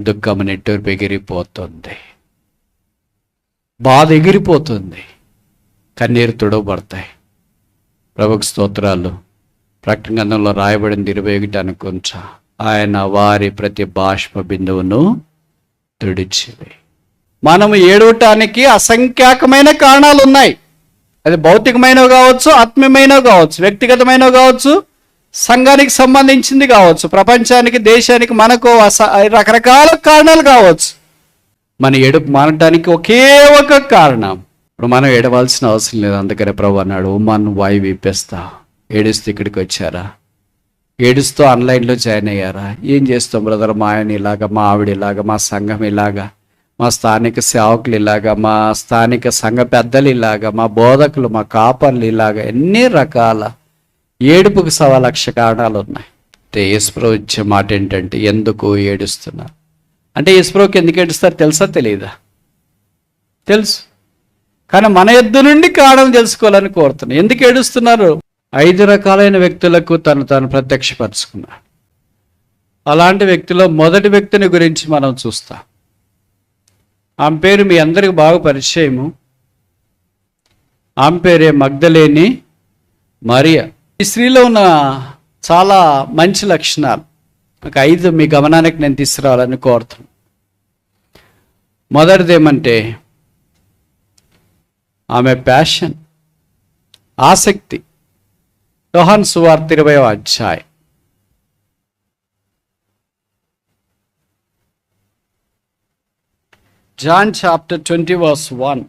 దుఃఖము నెట్టూర్పు ఎగిరిపోతుంది, బాధ ఎగిరిపోతుంది, కన్నీరు తుడవబడతాయి. ప్రభుకు స్తోత్రాలు. ప్రకటన గ్రంథంలో రాయబడింది 21 అనుకుంటా, ఆయన వారి ప్రతి బాష్ప బిందువును తుడిచివే. మనము ఏడవటానికి అసంఖ్యాకమైన కారణాలు ఉన్నాయి. అది భౌతికమైనవి కావచ్చు, ఆత్మీయమైనవి కావచ్చు, వ్యక్తిగతమైనవి కావచ్చు, సంఘానికి సంబంధించింది కావచ్చు, ప్రపంచానికి, దేశానికి, మనకు రకరకాల కారణాలు కావచ్చు. మన ఏడుపు మానటానికి ఒకే ఒక కారణం. ఇప్పుడు మనం ఏడవలసిన అవసరం లేదు. అందుకనే ప్రభు అన్నాడు, ఉమ్మాను వాయి వీపేస్తా. ఏడుస్తూ ఇక్కడికి వచ్చారా? ఏడుస్తూ ఆన్లైన్లో జాయిన్ అయ్యారా? ఏం చేస్తాం బ్రదర్, మా ఆయన ఇలాగా, మా ఆవిడ ఇలాగా, మా సంఘం ఇలాగా, మా స్థానిక సేవకులు ఇలాగా, మా స్థానిక సంఘ పెద్దలు ఇలాగా, మా బోధకులు, మా కాపర్లు ఇలాగా, ఎన్ని రకాల ఏడుపుకు 1,00,000 కారణాలు ఉన్నాయి. అంటే యేసుప్రభు ఇచ్చే మాట ఏంటంటే, ఎందుకు ఏడుస్తున్నారు అంటే, యేసుప్రభుకి ఎందుకు ఏడుస్తారు తెలుసా? తెలియదా? తెలుసు. కానీ మన యొద్ద నుండి కారణం తెలుసుకోవాలని కోరుతున్నాను. ఎందుకు ఏడుస్తున్నారు? 5 రకాలైన వ్యక్తులకు తాను ప్రత్యక్షపరుచుకున్నాడు. అలాంటి వ్యక్తిలో మొదటి వ్యక్తిని గురించి మనం చూస్తాం. ఆమె పేరు మీ అందరికి బాగా పరిచయము. ఆమె పేరే మగ్దలేని మరియ. ఈ స్త్రీలో ఉన్న చాలా మంచి లక్షణాలు ఒక 5 మీ గమనానికి నేను తీసుకురావాలని కోరుతున్నాను. మొదటిది ఏమంటే, ఆమె ప్యాషన్, ఆసక్తి. యోహాను సువార్త 20వ అధ్యాయం John chapter 20 verse 1.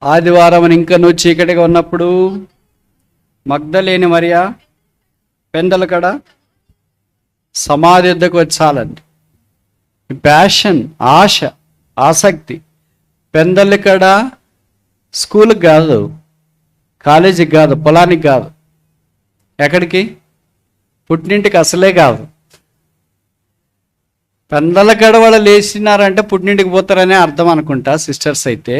ఆదివారం ఇంకనూ చీకటిగా ఉన్నప్పుడు మగ్దలేని మరియ పెందల కడ సమాధి వద్దకు వచ్చాలండి. ప్యాషన్, ఆశ, ఆసక్తి. పెందల కడ స్కూల్కి కాదు, కాలేజీకి కాదు, పొలానికి కాదు, ఎక్కడికి? పుట్టినింటికి అసలే కాదు. పెందల కడ వాళ్ళు లేచినారంటే పుట్టినింటికి పోతారనే అర్థం అనుకుంటా సిస్టర్స్ అయితే.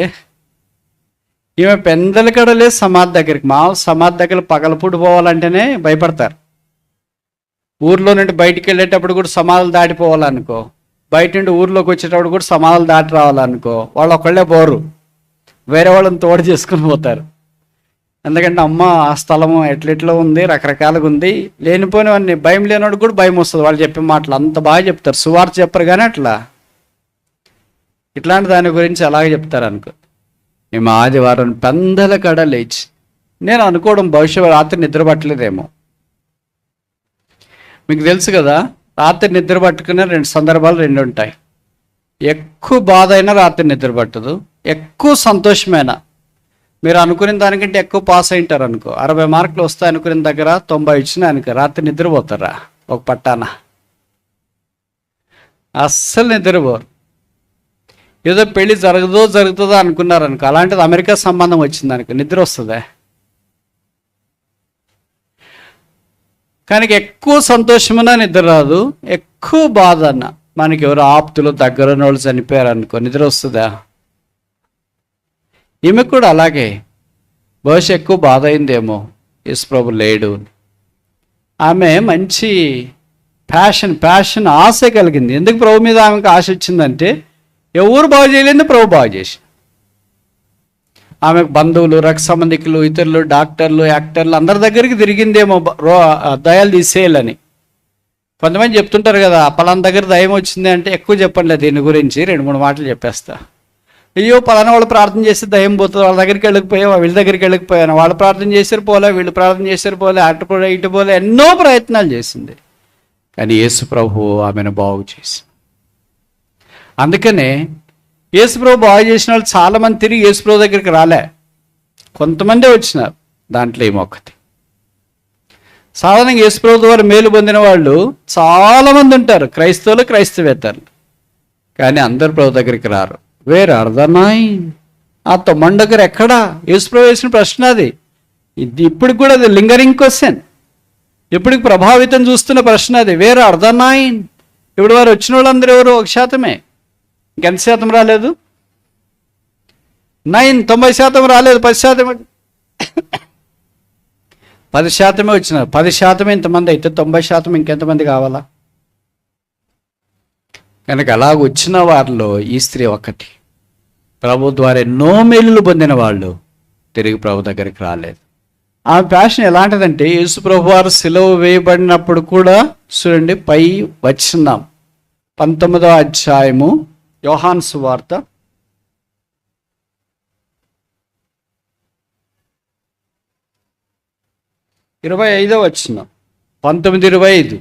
ఈమె పెందల కడ లేదు సమాధి దగ్గరికి. సమాధి దగ్గర పగలపూడి పోవాలంటేనే భయపడతారు. ఊర్లో నుండి బయటికి వెళ్ళేటప్పుడు కూడా సమాధులు దాటిపోవాలనుకో, బయట నుండి ఊర్లోకి వచ్చేటప్పుడు కూడా సమాధులు దాటి రావాలనుకో, వాళ్ళు ఒకళ్ళే పోరు, వేరే వాళ్ళని తోడు చేసుకుని పోతారు. ఎందుకంటే అమ్మ ఆ స్థలము ఎట్లెట్లో ఉంది, రకరకాలుగా ఉంది, లేనిపోయినవన్నీ. భయం లేనివాడు కూడా భయం వస్తుంది. వాళ్ళు చెప్పే మాటలు అంత బాగా చెప్తారు. సువార్త చెప్పరు కానీ అట్లా ఇట్లాంటి దాని గురించి అలాగే చెప్తారు అనుకో. మేము ఆదివారం పెందల కడ లేచి, నేను అనుకోవడం భవిష్యత్తు రాత్రి నిద్ర పట్టలేదేమో. మీకు తెలుసు కదా, రాత్రి నిద్ర పట్టుకునే 2 సందర్భాలు 2 ఉంటాయి. ఎక్కువ బాధ అయినా రాత్రి నిద్ర పట్టదు, ఎక్కువ సంతోషమైనా. మీరు అనుకునే దానికంటే ఎక్కువ పాస్ అయింటారు అనుకో, 60 మార్కులు వస్తాయి అనుకునే దగ్గర 90 ఇచ్చినా అనుకో, రాత్రి నిద్రపోతారా ఒక పట్టాన? అస్సలు నిద్రపోరు. ఏదో పెళ్ళి జరుగుతుందో అనుకున్నారు అనుకో, అలాంటిది అమెరికా సంబంధం వచ్చింది అనుకో, నిద్ర వస్తుందా? కానీ ఎక్కువ సంతోషమన్నా నిద్ర రాదు, ఎక్కువ బాధ అన్న, మనకి ఎవరు ఆప్తులు దగ్గర వాళ్ళు చనిపోయారు అనుకో, నిద్ర వస్తుందా? ఈమె కూడా అలాగే. బహుశా ఎక్కువ బాధ అయిందేమో, యేసుప్రభు లేడు. ఆమె మంచి ప్యాషన్ ఆశ కలిగింది. ఎందుకు ప్రభు మీద ఆమెకు ఆశ వచ్చిందంటే, ఎవరు బాగు చేయలేదు, ప్రభు బాగు చేసి. ఆమెకు బంధువులు, రక్త సంబంధికులు, ఇతరులు, డాక్టర్లు, యాక్టర్లు అందరి దగ్గరికి తిరిగిందేమో దయాలు తీసేయాలని. కొంతమంది చెప్తుంటారు కదా, పలానా దగ్గర దయం వచ్చింది అంటే ఎక్కువ చెప్పండి దీని గురించి, 2-3 మాటలు చెప్పేస్తా. అయ్యో పలానా వాళ్ళు ప్రార్థన చేస్తే దయ్యం పోతుంది, వాళ్ళ దగ్గరికి వెళ్ళకపోయావా, వీళ్ళ దగ్గరికి వెళ్ళకపోయాను, వాళ్ళు ప్రార్థన చేశారు పోలే, వీళ్ళు ప్రార్థన చేశారు పోలే, అటు పోలే ఇటు పోలే, ఎన్నో ప్రయత్నాలు చేసింది. కానీ యేసు ప్రభు ఆమెను బాగు చేసి. అందుకనే యేసు ప్రభు బాగు చేసిన వాళ్ళు చాలామంది తిరిగి యేసు ప్రభు దగ్గరికి రాలే, కొంతమందే వచ్చినారు. దాంట్లో ఏమొకటి. సాధారణంగా యేసు ప్రభు ద్వారా మేలు పొందిన వాళ్ళు చాలామంది ఉంటారు, క్రైస్తవులు, క్రైస్తవేతరులు. కానీ అందరు ప్రభు దగ్గరికి రారు. Where are the 9? ఆ 9 ఎక్కడా? యేసుప్రభు వేసిన ప్రశ్న అది. ఇప్పటికి కూడా అది లింగరింగ్ క్వశ్చన్, ఇప్పటికి ప్రభావితం చూస్తున్న ప్రశ్న అది. Where are the 9? ఇప్పుడు వారు వచ్చిన వాళ్ళందరూ ఎవరు? 1%. ఇంకెంత శాతం రాలేదు? 90% రాలేదు, 10%. 10% వచ్చినారు. 10% ఇంతమంది అయితే 90% ఇంకెంతమంది కావాలా? కనుక అలాగ వచ్చిన వారిలో ఈ స్త్రీ ఒకటి. ప్రభు ద్వారా ఎన్నో మేలులు పొందిన వాళ్ళు తిరిగి ప్రభు దగ్గరికి రాలేదు. ఆమె ప్యాషన్ ఎలాంటిదంటే, యేసు ప్రభు వారు సిలువ వేయబడినప్పుడు కూడా చూడండి, పై వచనం 19వ అధ్యాయము యోహాను సువార్త 25వ వచనం, 19:25.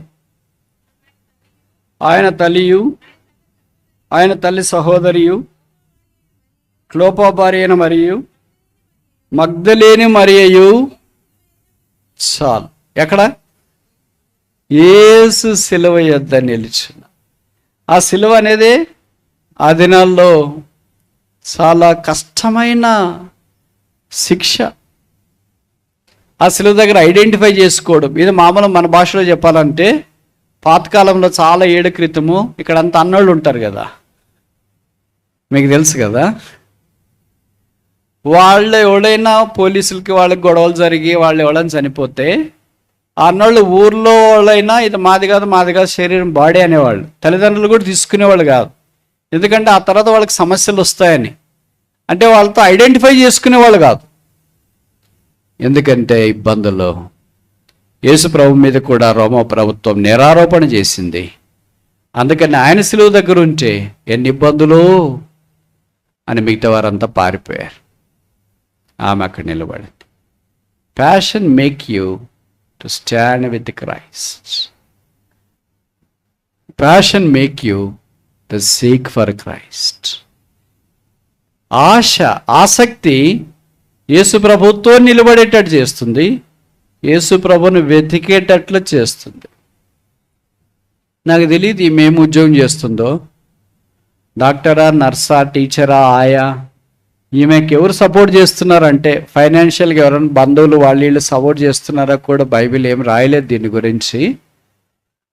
ఆయన తల్లియు ఆయన తల్లి సహోదరియు క్లోపా భార్య అయిన మరియు మగ్దలేని మరియయు. చాలు. ఎక్కడ? యేసు సిలువ యొద్ద నిలిచిన. ఆ సిలువ అనేది ఆ దినాల్లో చాలా కష్టమైన శిక్ష. ఆ సిలువ దగ్గర ఐడెంటిఫై చేసుకోవడం, ఇది మామూలు మన భాషలో చెప్పాలంటే, పాతకాలంలో చాలా ఏళ్ళ క్రితము ఇక్కడంతా అన్నోళ్ళు ఉంటారు కదా, మీకు తెలుసు కదా, వాళ్ళు ఎవడైనా పోలీసులకి వాళ్ళకి గొడవలు జరిగి వాళ్ళు ఎవరైనా చనిపోతే అన్నోళ్ళు ఊర్లో వాళ్ళైనా ఇది మాది కాదు శరీరం బాడీ అనేవాళ్ళు. తల్లిదండ్రులు కూడా తీసుకునేవాళ్ళు కాదు. ఎందుకంటే ఆ తర్వాత వాళ్ళకి సమస్యలు వస్తాయని. అంటే వాళ్ళతో ఐడెంటిఫై చేసుకునేవాళ్ళు కాదు. ఎందుకంటే ఇబ్బందులు. యేసు ప్రభు మీద కూడా రోమా ప్రభుత్వం నేరారోపణ చేసింది. అందుకని ఆయన సిలువ దగ్గర ఉంటే ఎన్ని ఇబ్బందులు అని మిగతా వారంతా పారిపోయారు. ఆమె అక్కడ నిలబడింది. Passion make you to stand with Christ. Passion make you to seek for Christ. ఆసక్తి యేసు ప్రభుతో నిలబడేటట్టు చేస్తుంది, యేసు ప్రభుని వెతికేటట్లు చేస్తుంది. నాకు తెలియదు ఈమె ఏం ఉద్యోగం చేస్తుందో, డాక్టరా, నర్సా, టీచరా, ఆయా. ఈమెకి ఎవరు సపోర్ట్ చేస్తున్నారంటే ఫైనాన్షియల్గా ఎవరైనా బంధువులు వీళ్ళు సపోర్ట్ చేస్తున్నారా కూడా బైబిల్ ఏం రాయలేదు దీని గురించి.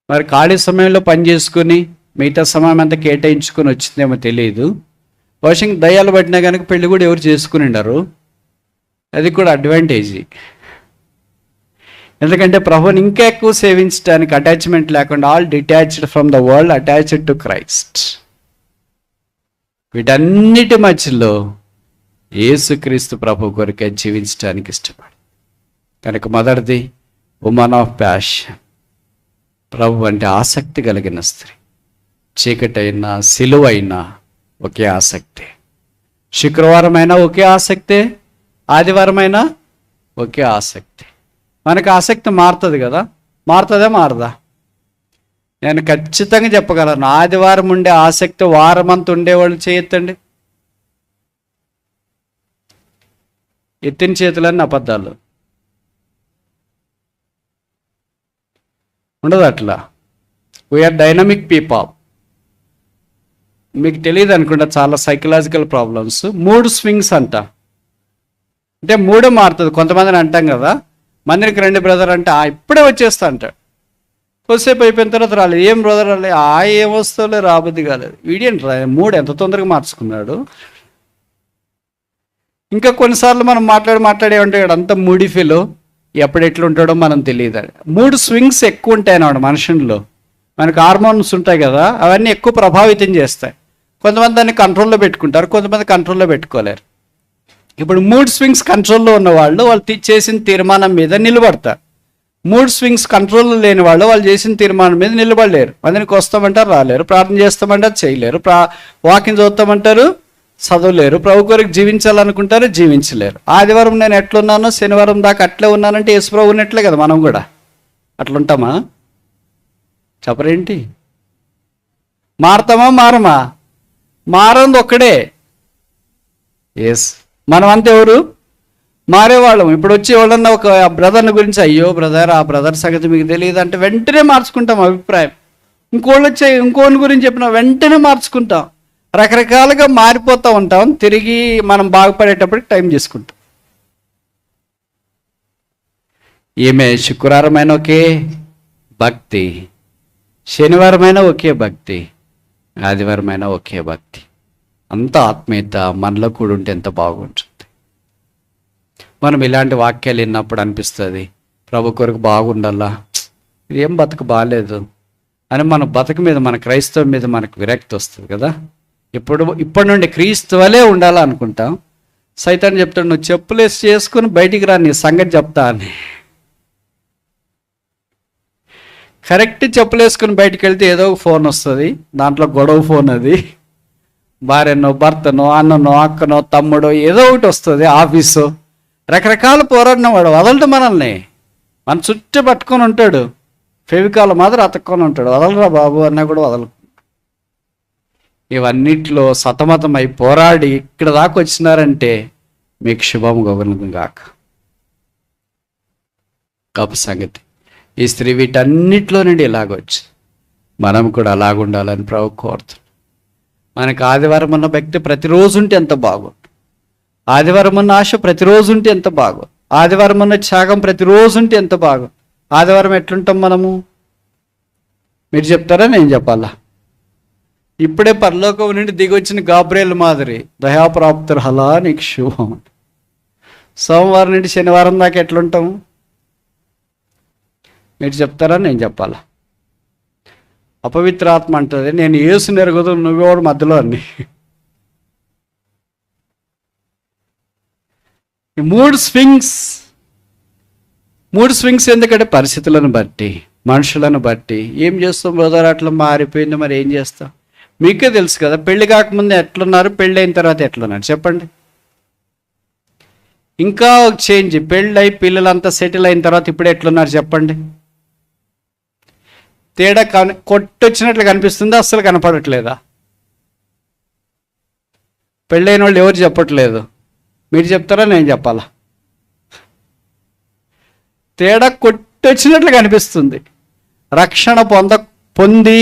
మరి ఖాళీ సమయంలో పని చేసుకుని మిగతా సమయం అంతా కేటాయించుకొని వచ్చిందేమో తెలియదు. బహుశా దయ్యాలు పట్టినా కనుక పెళ్ళి కూడా ఎవరు చేసుకుని ఉండరు. అది కూడా అడ్వాంటేజ్. ఎందుకంటే ప్రభుని ఇంకా ఎక్కువ సేవించడానికి అటాచ్మెంట్ లేకుండా all detached from the world, attached to Christ. వీటన్నిటి మధ్యలో యేసుక్రీస్తు ప్రభు కొరికే జీవించడానికి ఇష్టపడి. కనుక మొదటిది ఉమెన్ ఆఫ్ ప్యాషన్, ప్రభు అంటే ఆసక్తి కలిగిన స్త్రీ. చీకటైనా సిలువైనా ఒకే ఆసక్తి, శుక్రవారం అయినా ఒకే ఆసక్తే, ఆదివారం అయినా ఒకే ఆసక్తి. మనకు ఆసక్తి మారుతుంది కదా, మారుతుందా మారదా? నేను ఖచ్చితంగా చెప్పగలను, ఆదివారం ఉండే ఆసక్తి వారమంతా ఉండేవాళ్ళు చేయొద్దండి. ఎత్తిన చేతులన్నీ అబద్ధాలు. ఉండదు అట్లా. We are dynamic people. మీకు తెలియదు అనుకుంటా, చాలా సైకలాజికల్ ప్రాబ్లమ్స్. 3 స్వింగ్స్ అంట. అంటే 3 మారుతుంది. కొంతమందిని అంటాం కదా, మందిరికి రండి బ్రదర్ అంటే ఇప్పుడే వచ్చేస్తా అంటాడు. కొద్దిసేపు అయిపోయిన తర్వాత రాలేదు. ఏం బ్రదర్ రాలేదు, ఏం వస్తువులే రాబుద్ది కాలేదు. వీడియన్ 3 ఎంత తొందరగా మార్చుకున్నాడు. ఇంకా కొన్నిసార్లు మనం మాట్లాడే అంత మూడిఫీలో ఎప్పుడు ఎట్లుంటాడో మనం తెలియదు. 3 స్వింగ్స్ ఎక్కువ ఉంటాయి అన్నమాట మనుషుల్లో. మనకు హార్మోన్స్ ఉంటాయి కదా, అవన్నీ ఎక్కువ ప్రభావితం చేస్తాయి. కొంతమంది దాన్ని కంట్రోల్లో పెట్టుకుంటారు, కొంతమంది కంట్రోల్లో పెట్టుకోలేరు. ఇప్పుడు 3 స్వింగ్స్ కంట్రోల్లో ఉన్న వాళ్ళు చేసిన తీర్మానం మీద నిలబడతారు. 3 స్వింగ్స్ కంట్రోల్లో లేని వాళ్ళు చేసిన తీర్మానం మీద నిలబడలేరు. మందినికి వస్తామంటారు, రాలేరు. ప్రార్థన చేస్తామంటారు, చేయలేరు. వాకింగ్ చదువుతామంటారు, చదవలేరు. ప్రభు కొరకు జీవించాలనుకుంటారు, జీవించలేరు. ఆదివారం నేను ఎట్లున్నానో శనివారం దాకా అట్లే ఉన్నానంటే యేసు ప్రభు ఉన్నట్లే కదా మనం కూడా. అట్లుంటామా? చెప్పరేంటి? మారతామా మారమా? మారంది ఒక్కడే. ఎస్, మనమంతా ఎవరు? మారేవాళ్ళం. ఇప్పుడు వచ్చి ఎవరన్నా ఒక బ్రదర్ని గురించి, అయ్యో బ్రదర్, ఆ బ్రదర్ సంగతి మీకు తెలియదు అంటే వెంటనే మార్చుకుంటాం అభిప్రాయం. ఇంకోళ్ళు వచ్చి ఇంకోని గురించి చెప్పిన వెంటనే మార్చుకుంటాం. రకరకాలుగా మారిపోతూ ఉంటాం. తిరిగి మనం బాగుపడేటప్పటికి టైం చేసుకుంటాం. ఈమె శుక్రవారమైన ఒకే భక్తి, శనివారమైన ఒకే భక్తి, ఆదివారమైన ఒకే భక్తి. అంత ఆత్మీయత మనలో కూడా ఉంటే ఎంత బాగుంటుంది. మనం ఇలాంటి వాక్యాలు విన్నప్పుడు అనిపిస్తుంది, ప్రభు కొరకు బాగుండాలా, ఏం బతుకు బాగాలేదు అని మన బతుకు మీద, మన క్రైస్తవం మీద మనకు విరక్తి వస్తుంది కదా. ఇప్పటి నుండి క్రీస్తువలే ఉండాలా అనుకుంటాం. సైతాన్ చెప్తాడు, నువ్వు చెప్పులేసి చేసుకుని బయటికి రా, నీ సంగతి చెప్తా అని. కరెక్ట్ చెప్పులేసుకుని బయటికి వెళ్తే ఏదో ఒక ఫోన్ వస్తుంది, దాంట్లో గొడవ ఫోన్. అది భార్యనో, భర్తనో, అన్ననో, అక్కనో, తమ్ముడో ఏదో ఒకటి వస్తుంది. ఆఫీసు రకరకాల పోరాడిన వాడు వదలడు మనల్ని. మన చుట్టూ పట్టుకొని ఉంటాడు, ఫెవికాల్ మాత్రం అతక్కొని ఉంటాడు. వదలరా బాబు అన్నా కూడా వదలు. ఇవన్నిట్లో సతమతమై పోరాడి ఇక్కడ దాకా వచ్చినారంటే మీకు శుభం గొప్ప గాక. గొప్ప సంగతి. ఈ స్త్రీ వీటన్నిటిలో నుండి ఇలాగొచ్చు. మనం కూడా అలాగుండాలని ప్రభు కోరుతున్నాం. మనకు ఆదివారం ఉన్న భక్తి ప్రతిరోజు ఉంటే ఎంత బాగుంది, ఆదివారం ఉన్న ఆశ ప్రతిరోజు ఉంటే ఎంత బాగుంది, ఆదివారం ఉన్న త్యాగం ప్రతిరోజు ఉంటే ఎంత బాగుంది. ఆదివారం ఎట్లుంటాం మనము? మీరు చెప్తారా, నేను చెప్పాలా? ఇప్పుడే పరలోకం నుండి దిగొచ్చిన గాబ్రియల్ మాదిరి, దయాప్రాప్తులు హలా నీకు శుభం. సోమవారం నుండి శనివారం దాకా ఎట్లుంటాము? మీరు చెప్తారా, నేను చెప్పాలా? అపవిత్రాత్మ అంటుంది, నేను యేసు నెరుగుదు, నువ్వెవడు మధ్యలో అన్ని. ఈ మూడు స్వింగ్స్ ఎందుకంటే పరిస్థితులను బట్టి, మనుషులను బట్టి. ఏం చేస్తాం బ్రదర్, అట్లా మారిపోయింది, మరి ఏం చేస్తాం? మీకే తెలుసు కదా, పెళ్లి కాకముందు ఎట్లున్నారు, పెళ్ళి అయిన తర్వాత ఎట్లున్నారు చెప్పండి. ఇంకా ఒక చేంజ్, పెళ్ళై పిల్లలంతా సెటిల్ అయిన తర్వాత ఇప్పుడు ఎట్లున్నారు చెప్పండి. తేడా కొట్టొచ్చినట్లు కనిపిస్తుందా, అస్సలు కనపడట్లేదా? పెళ్ళైన వాళ్ళు ఎవరు చెప్పట్లేదు, మీరు చెప్తారా, నేను చెప్పాలా? తేడా కొట్టొచ్చినట్లు కనిపిస్తుంది. రక్షణ పొంది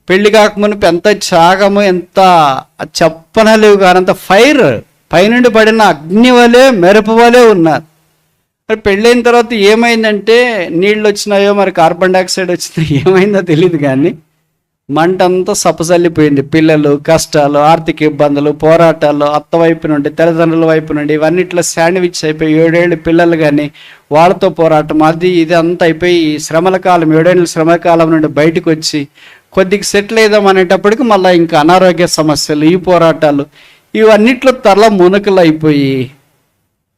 పెళ్లి కాకమునుపు ఎంత త్యాగము, ఎంత చెప్పనలేవు కానంత ఫైర్, పైనుండి పడిన అగ్ని వలె, మెరుపు వలె ఉన్నారు. మరి పెళ్ళైన తర్వాత ఏమైందంటే, నీళ్ళు వచ్చినాయో మరి కార్బన్ డైఆక్సైడ్ వచ్చిందో ఏమైందో తెలియదు, కానీ మంట అంతా సపసల్లిపోయింది. పిల్లలు, కష్టాలు, ఆర్థిక ఇబ్బందులు, పోరాటాలు, అత్త వైపు నుండి, తల్లిదండ్రుల వైపు నుండి, ఇవన్నిట్లో శాండ్విచ్ అయిపోయి 7 ఏళ్ళు పిల్లలు కానీ వాళ్ళతో పోరాటం, అది ఇది అంతా అయిపోయి శ్రమల కాలం, 7 ఏళ్ళ శ్రమల కాలం నుండి బయటకు వచ్చి కొద్దిగా సెటిల్ అయిదాం అనేటప్పటికి మళ్ళీ ఇంకా అనారోగ్య సమస్యలు, ఈ పోరాటాలు, ఇవన్నిట్లో తల మునకలు అయిపోయి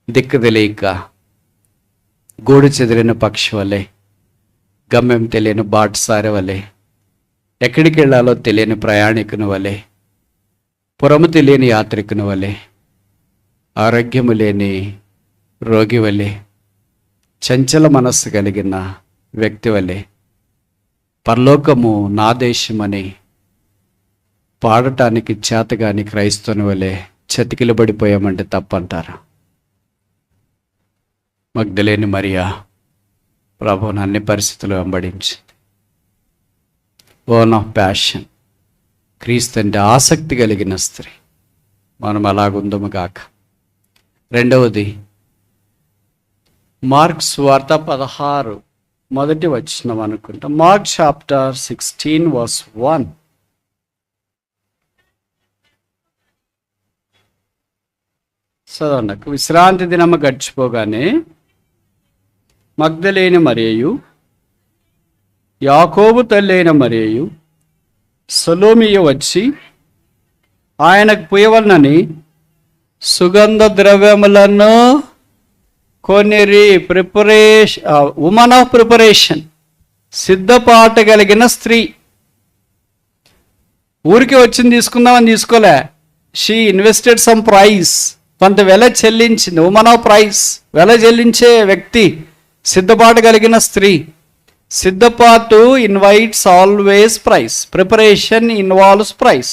దిక్కు తెలియక గూడు చెదిరిన పక్షి వలె, గమ్యం తెలియని బాటసారి వలె, ఎక్కడికి వెళ్ళాలో తెలియని ప్రయాణికుని వలె, పురము తెలియని యాత్రికుని వలె, ఆరోగ్యము లేని రోగి వలె, చంచల మనస్సు కలిగిన వ్యక్తి వలె, పరలోకము నా దేశమని పాడటానికి చేతగాని క్రైస్తవుని వలె చతికిలబడిపోయామంటే తప్పంటారా? మగ్దలేని మరియా ప్రభువును అన్ని పరిస్థితులు వెంబడించింది. ఓన్ ఆఫ్ ప్యాషన్, క్రీస్తు అంటే ఆసక్తి కలిగిన స్త్రీ. మనం అలాగుందము గాక. రెండవది, మార్క్స్ వార్త 16 మొదటి వచనం అనుకుంటా. Mark chapter 16 verse 1. చదవండి. విశ్రాంతి దినము గడిచిపోగానే మగ్దలేని మరియయు, యాకోబు తల్లి అయిన మరియయు, సలోమియ వచ్చి ఆయనకు పూయవలనని సుగంధ ద్రవ్యములను కొనిరి. ఉమెన్ ఆఫ్ ప్రిపరేషన్, సిద్ధపాటు కలిగిన స్త్రీ. ఊరికి వచ్చింది తీసుకుందామని తీసుకోలే. షీ ఇన్వెస్టెడ్ సమ్ ప్రైస్, కొంత వెల చెల్లించింది. ఉమెన్ ఆఫ్ ప్రైస్, వెల చెల్లించే వ్యక్తి, సిద్ధపాటు కలిగిన స్త్రీ. సిద్ధపాటు invites always price, preparation involves price.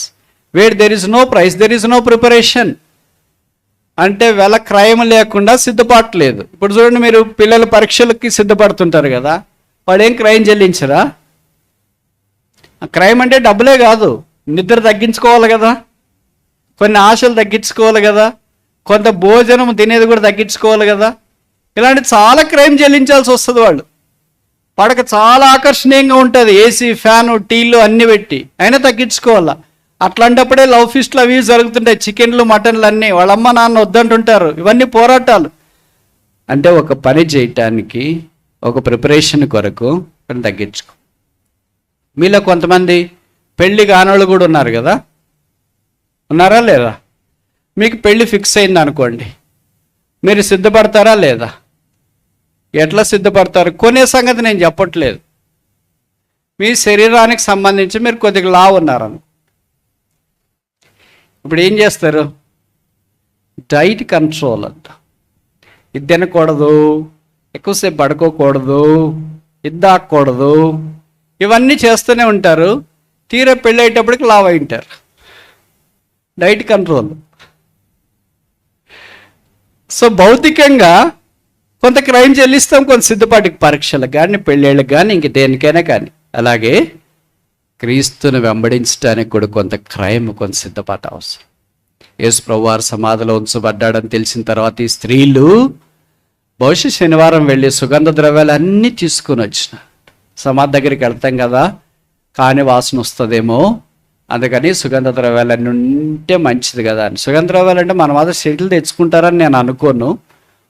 Where there is no price there is no preparation. అంటే వెల క్రయం లేకుండా సిద్ధపాటు లేదు. ఇప్పుడు చూడండి, మీరు పిల్లల పరీక్షలకి సిద్ధపడుతుంటారు కదా, వాడు ఏం క్రయం చెల్లించరా? క్రయం అంటే డబ్బులే కాదు, నిద్ర తగ్గించుకోవాలి కదా, కొన్ని ఆశలు తగ్గించుకోవాలి కదా, కొంత భోజనం తినేది కూడా తగ్గించుకోవాలి కదా. ఇలాంటి చాలా క్రయం చెల్లించాల్సి వస్తుంది. వాడికి చాలా ఆకర్షణీయంగా ఉంటుంది, ఏసీ, ఫ్యాను, టీలు అన్నీ పెట్టి, అయినా తగ్గించుకోవాలా. అట్లాంటప్పుడే లవ్ ఫీస్ట్లు అవి జరుగుతుంటాయి, చికెన్లు, మటన్లు అన్నీ. వాళ్ళమ్మ నాన్న వద్దంటుంటారు. ఇవన్నీ పోరాటాలు. అంటే ఒక పని చేయటానికి ఒక ప్రిపరేషన్ కొరకు కొంచెం తగ్గించుకో. మీలో కొంతమంది పెళ్లి కానోళ్ళు కూడా ఉన్నారు కదా, ఉన్నారా లేదా? మీకు పెళ్ళి ఫిక్స్ అయింది అనుకోండి, మీరు సిద్ధపడతారా లేదా? ఎట్లా సిద్ధపడతారు? కొనే సంగతి నేను చెప్పట్లేదు. మీ శరీరానికి సంబంధించి మీరు కొద్దిగా లావు ఉన్నారని, ఇప్పుడు ఏం చేస్తారు? డైట్ కంట్రోల్ అంట. ఇది తినకూడదు, ఎక్కువసేపు పడుకోకూడదు, ఇద్దాకూడదు, ఇవన్నీ చేస్తూనే ఉంటారు. తీరా పెళ్ళి అయ్యేటప్పటికి లావు అయి ఉంటారు. Diet control. సో భౌతికంగా కొంత క్రైమ్ చెల్లిస్తాం, కొంత సిద్ధపాటికి పరీక్షలకు కానీ పెళ్ళిళ్ళకి కానీ ఇంక దేనికైనా కానీ. అలాగే క్రీస్తుని వెంబడించడానికి కూడా కొంత క్రైమ్, కొంత సిద్ధపాటు అవసరం. యేసు ప్రభువారు సమాధిలో ఉంచబడ్డాడని తెలిసిన తర్వాత ఈ స్త్రీలు బహుశా శనివారం వెళ్ళి సుగంధ ద్రవ్యాలు అన్నీ తీసుకుని వచ్చినారు. సమాధి దగ్గరికి వెళ్తాం కదా, కానీ వాసన వస్తుందేమో, అందుకని సుగంధ ద్రవ్యాలన్నీ ఉంటే మంచిది కదా అని. సుగంధ ద్రవ్యాలు అంటే మన మాత్రం చెట్లు తెచ్చుకుంటారని నేను అనుకోను.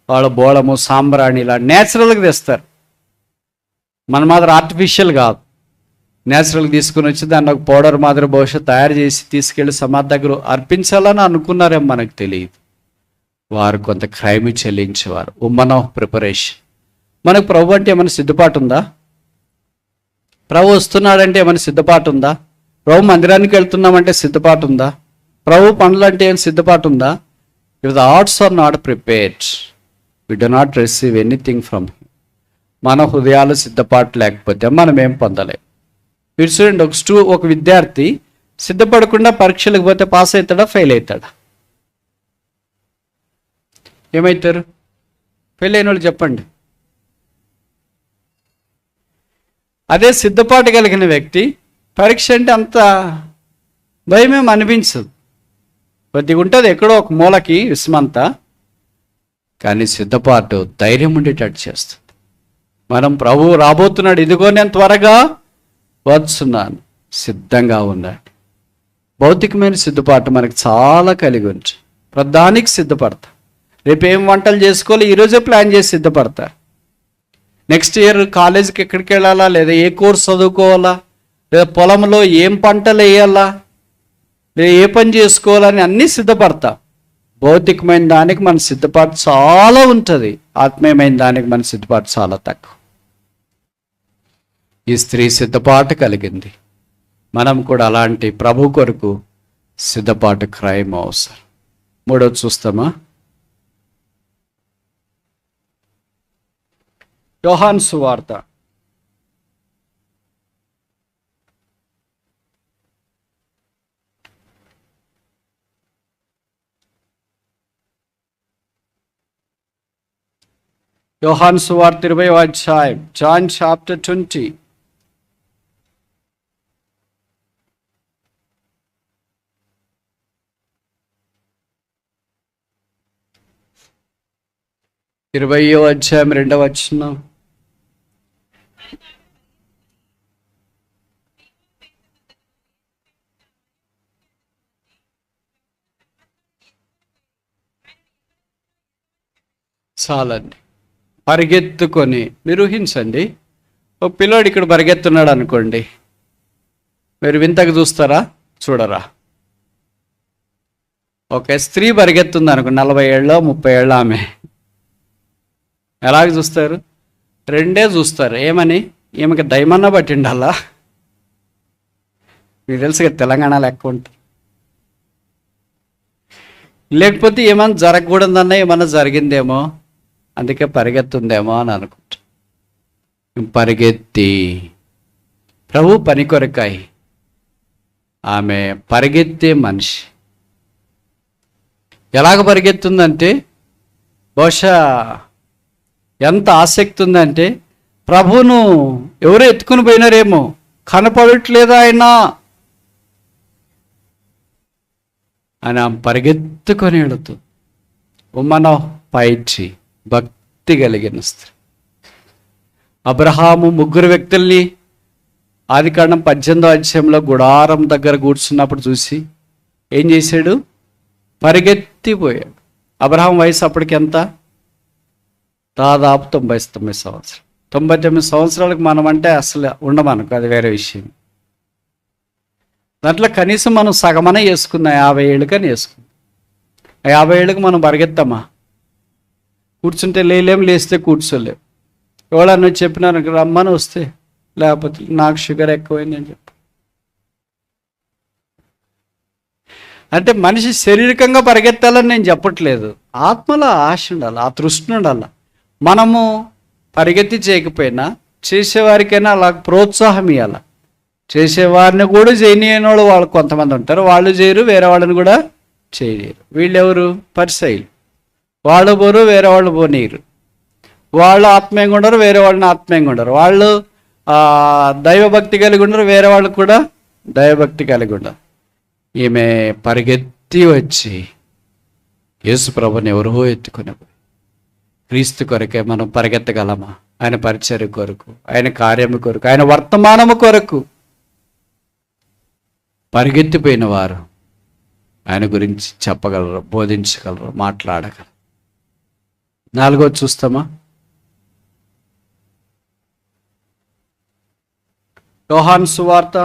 వాళ్ళు బోళము, సాంబ్రాణి ఇలా నేచురల్గా తెస్తారు. మన మాత్రం ఆర్టిఫిషియల్ కాదు, నేచురల్గా తీసుకుని వచ్చి దాన్ని ఒక పౌడర్ మాదిరి బహుశా తయారు చేసి తీసుకెళ్ళి సమాధి దగ్గర అర్పించాలని అనుకున్నారేమో, మనకు తెలియదు. వారు కొంత క్రైమ్ చెల్లించేవారు. Oommen of preparation. మనకు ప్రభు అంటే ఏమైనా సిద్ధపాటు ఉందా? ప్రభు వస్తున్నాడంటే ఏమైనా సిద్ధపాటు ఉందా? ప్రభు మందిరానికి వెళ్తున్నామంటే సిద్ధపాటు ఉందా? ప్రభు పనులు అంటే ఏమైనా సిద్ధపాటు ఉందా? If the hearts are not prepared, we do not receive anything from him. మన హృదయాలు సిద్ధపాటు లేకపోతే మనం ఏం పొందలేం. మీరు చూడండి, ఒక విద్యార్థి సిద్ధపడకుండా పరీక్షలకు పోతే పాస్ అవుతాడా, ఫెయిల్ అవుతాడా? ఏమవుతారు? ఫెయిల్ అయిన వాళ్ళు చెప్పండి. అదే సిద్ధపాటు కలిగిన వ్యక్తి పరీక్ష అంటే అంత భయమేం అనిపించదు. కొద్దిగా ఉంటుంది ఎక్కడో ఒక మూలకి విస్మంతా, కానీ సిద్ధపాటు ధైర్యం ఉండేటట్టు చేస్తుంది. మనం ప్రభువు రాబోతున్నాడు, ఇదిగో నేను త్వరగా వచ్చున్నాను, సిద్ధంగా ఉన్నాడు. భౌతికమైన సిద్ధపాటు మనకు చాలా కలిగి ఉంది. ప్రధానికి సిద్ధపడతా. రేపు ఏం వంటలు చేసుకోవాలి ఈరోజే ప్లాన్ చేసి సిద్ధపడతా. నెక్స్ట్ ఇయర్ కాలేజీకి ఎక్కడికి వెళ్ళాలా, లేదా ఏ కోర్స్ చదువుకోవాలా, లేదా పొలంలో ఏం పంటలు వేయాలా, లేదా ఏ పని చేసుకోవాలని అన్నీ సిద్ధపడతా. భౌతికమైన దానికి మన సిద్ధపాటు చాలా ఉంటుంది, ఆత్మీయమైన దానికి మన సిద్ధపాటు చాలా తక్కువ. ఈ స్త్రీ సిద్ధపాటు కలిగింది. మనం కూడా అలాంటి ప్రభు కొరకు సిద్ధపాటు క్రైమ్ అవసరం. మూడోది చూస్తామా? యోహాను సువార్త 20వ అధ్యాయం, జాన్ చాప్టర్ 20. ఇరవయో అధ్యాయం 2వ వచనం. చాలండి. పరిగెత్తుకొని మీరు ఊహించండి, ఒక పిల్లోడు ఇక్కడ పరిగెత్తున్నాడు అనుకోండి, మీరు వింతకు చూస్తారా? చూడరా? ఒక స్త్రీ పరిగెత్తుంది అనుకోండి, 40 ఏళ్ళో 30 ఏళ్ళ ఆమె, ఎలాగ చూస్తారు? రెండే చూస్తారు. ఏమని? ఈమెకి దయమన్నా పట్టిండాలా? మీకు తెలుసు కదా, తెలంగాణలో ఎక్కువ ఉంటుంది. లేకపోతే ఏమన్నా జరగకూడదన్నా ఏమన్నా జరిగిందేమో, అందుకే పరిగెత్తుందేమో అని అనుకుంటా. పరిగెత్తి ప్రభు పని కొరకాయి ఆమె పరిగెత్తే మనిషి. ఎలాగ పరిగెత్తుందంటే, బహుశా ఎంత ఆసక్తి ఉందంటే, ప్రభువును ఎవరో ఎత్తుకుని పోయినారేమో, కనపడట్లేదా ఆయన అని ఆమె పరిగెత్తుకొని వెళుతుంది. ఉమ్మనో పైచి భక్తి కలిగిన స్త్రీ. అబ్రహాము 3 వ్యక్తుల్ని ఆదికాండం 18వ అధ్యాయంలో గుడారం దగ్గర కూర్చున్నప్పుడు చూసి ఏం చేశాడు? పరిగెత్తిపోయాడు. అబ్రహాం వయసు అప్పటికి ఎంత? దాదాపు 99 సంవత్సరం. 99 సంవత్సరాలకు మనం అంటే అసలు ఉండమనుకో, అది వేరే విషయం. దాంట్లో కనీసం మనం సగమనే వేసుకుందాం, 50 ఏళ్ళకని వేసుకుందాం. 50 ఏళ్ళకి మనం పరిగెత్తామా? కూర్చుంటే లేలేం, లేస్తే కూర్చోలేం. ఎవడన్నా చెప్పినారు రమ్మని వస్తే, లేకపోతే నాకు షుగర్ ఎక్కువైంది అని చెప్పి. అంటే మనిషి శారీరకంగా పరిగెత్తాలని నేను చెప్పట్లేదు, ఆత్మలో ఆశ ఉండాలి, ఆ తృష్ణ ఉండాలి. మనము పరిగెత్తి చేయకపోయినా చేసేవారికైనా అలా ప్రోత్సాహం ఇవ్వాలి. చేసేవారిని కూడా చేయని వాళ్ళు కొంతమంది ఉంటారు, వాళ్ళు చేయరు, వేరే వాళ్ళని కూడా చేయలేరు. వీళ్ళెవరు? పరిసయ్యులు. వాళ్ళు పోరు, వేరే వాళ్ళు పోనీరు. వాళ్ళు ఆత్మీయంగా ఉండరు, వేరే వాళ్ళని ఆత్మీయంగా ఉండరు. వాళ్ళు దైవభక్తి కలిగి ఉండరు, వేరే వాళ్ళు కూడా దైవభక్తి కలిగి ఉండరు. ఈమె పరిగెత్తి వచ్చి యేసు ప్రభుని ఎవరో ఎత్తుకునే, క్రీస్తు కొరకే మనం పరిగెత్తగలమా? ఆయన పరిచర్య కొరకు, ఆయన కార్యము కొరకు, ఆయన వర్తమానము కొరకు పరిగెత్తిపోయిన వారు ఆయన గురించి చెప్పగలరు, బోధించగలరు, మాట్లాడగలరు. 4వ చూస్తామా? యోహాను సువార్త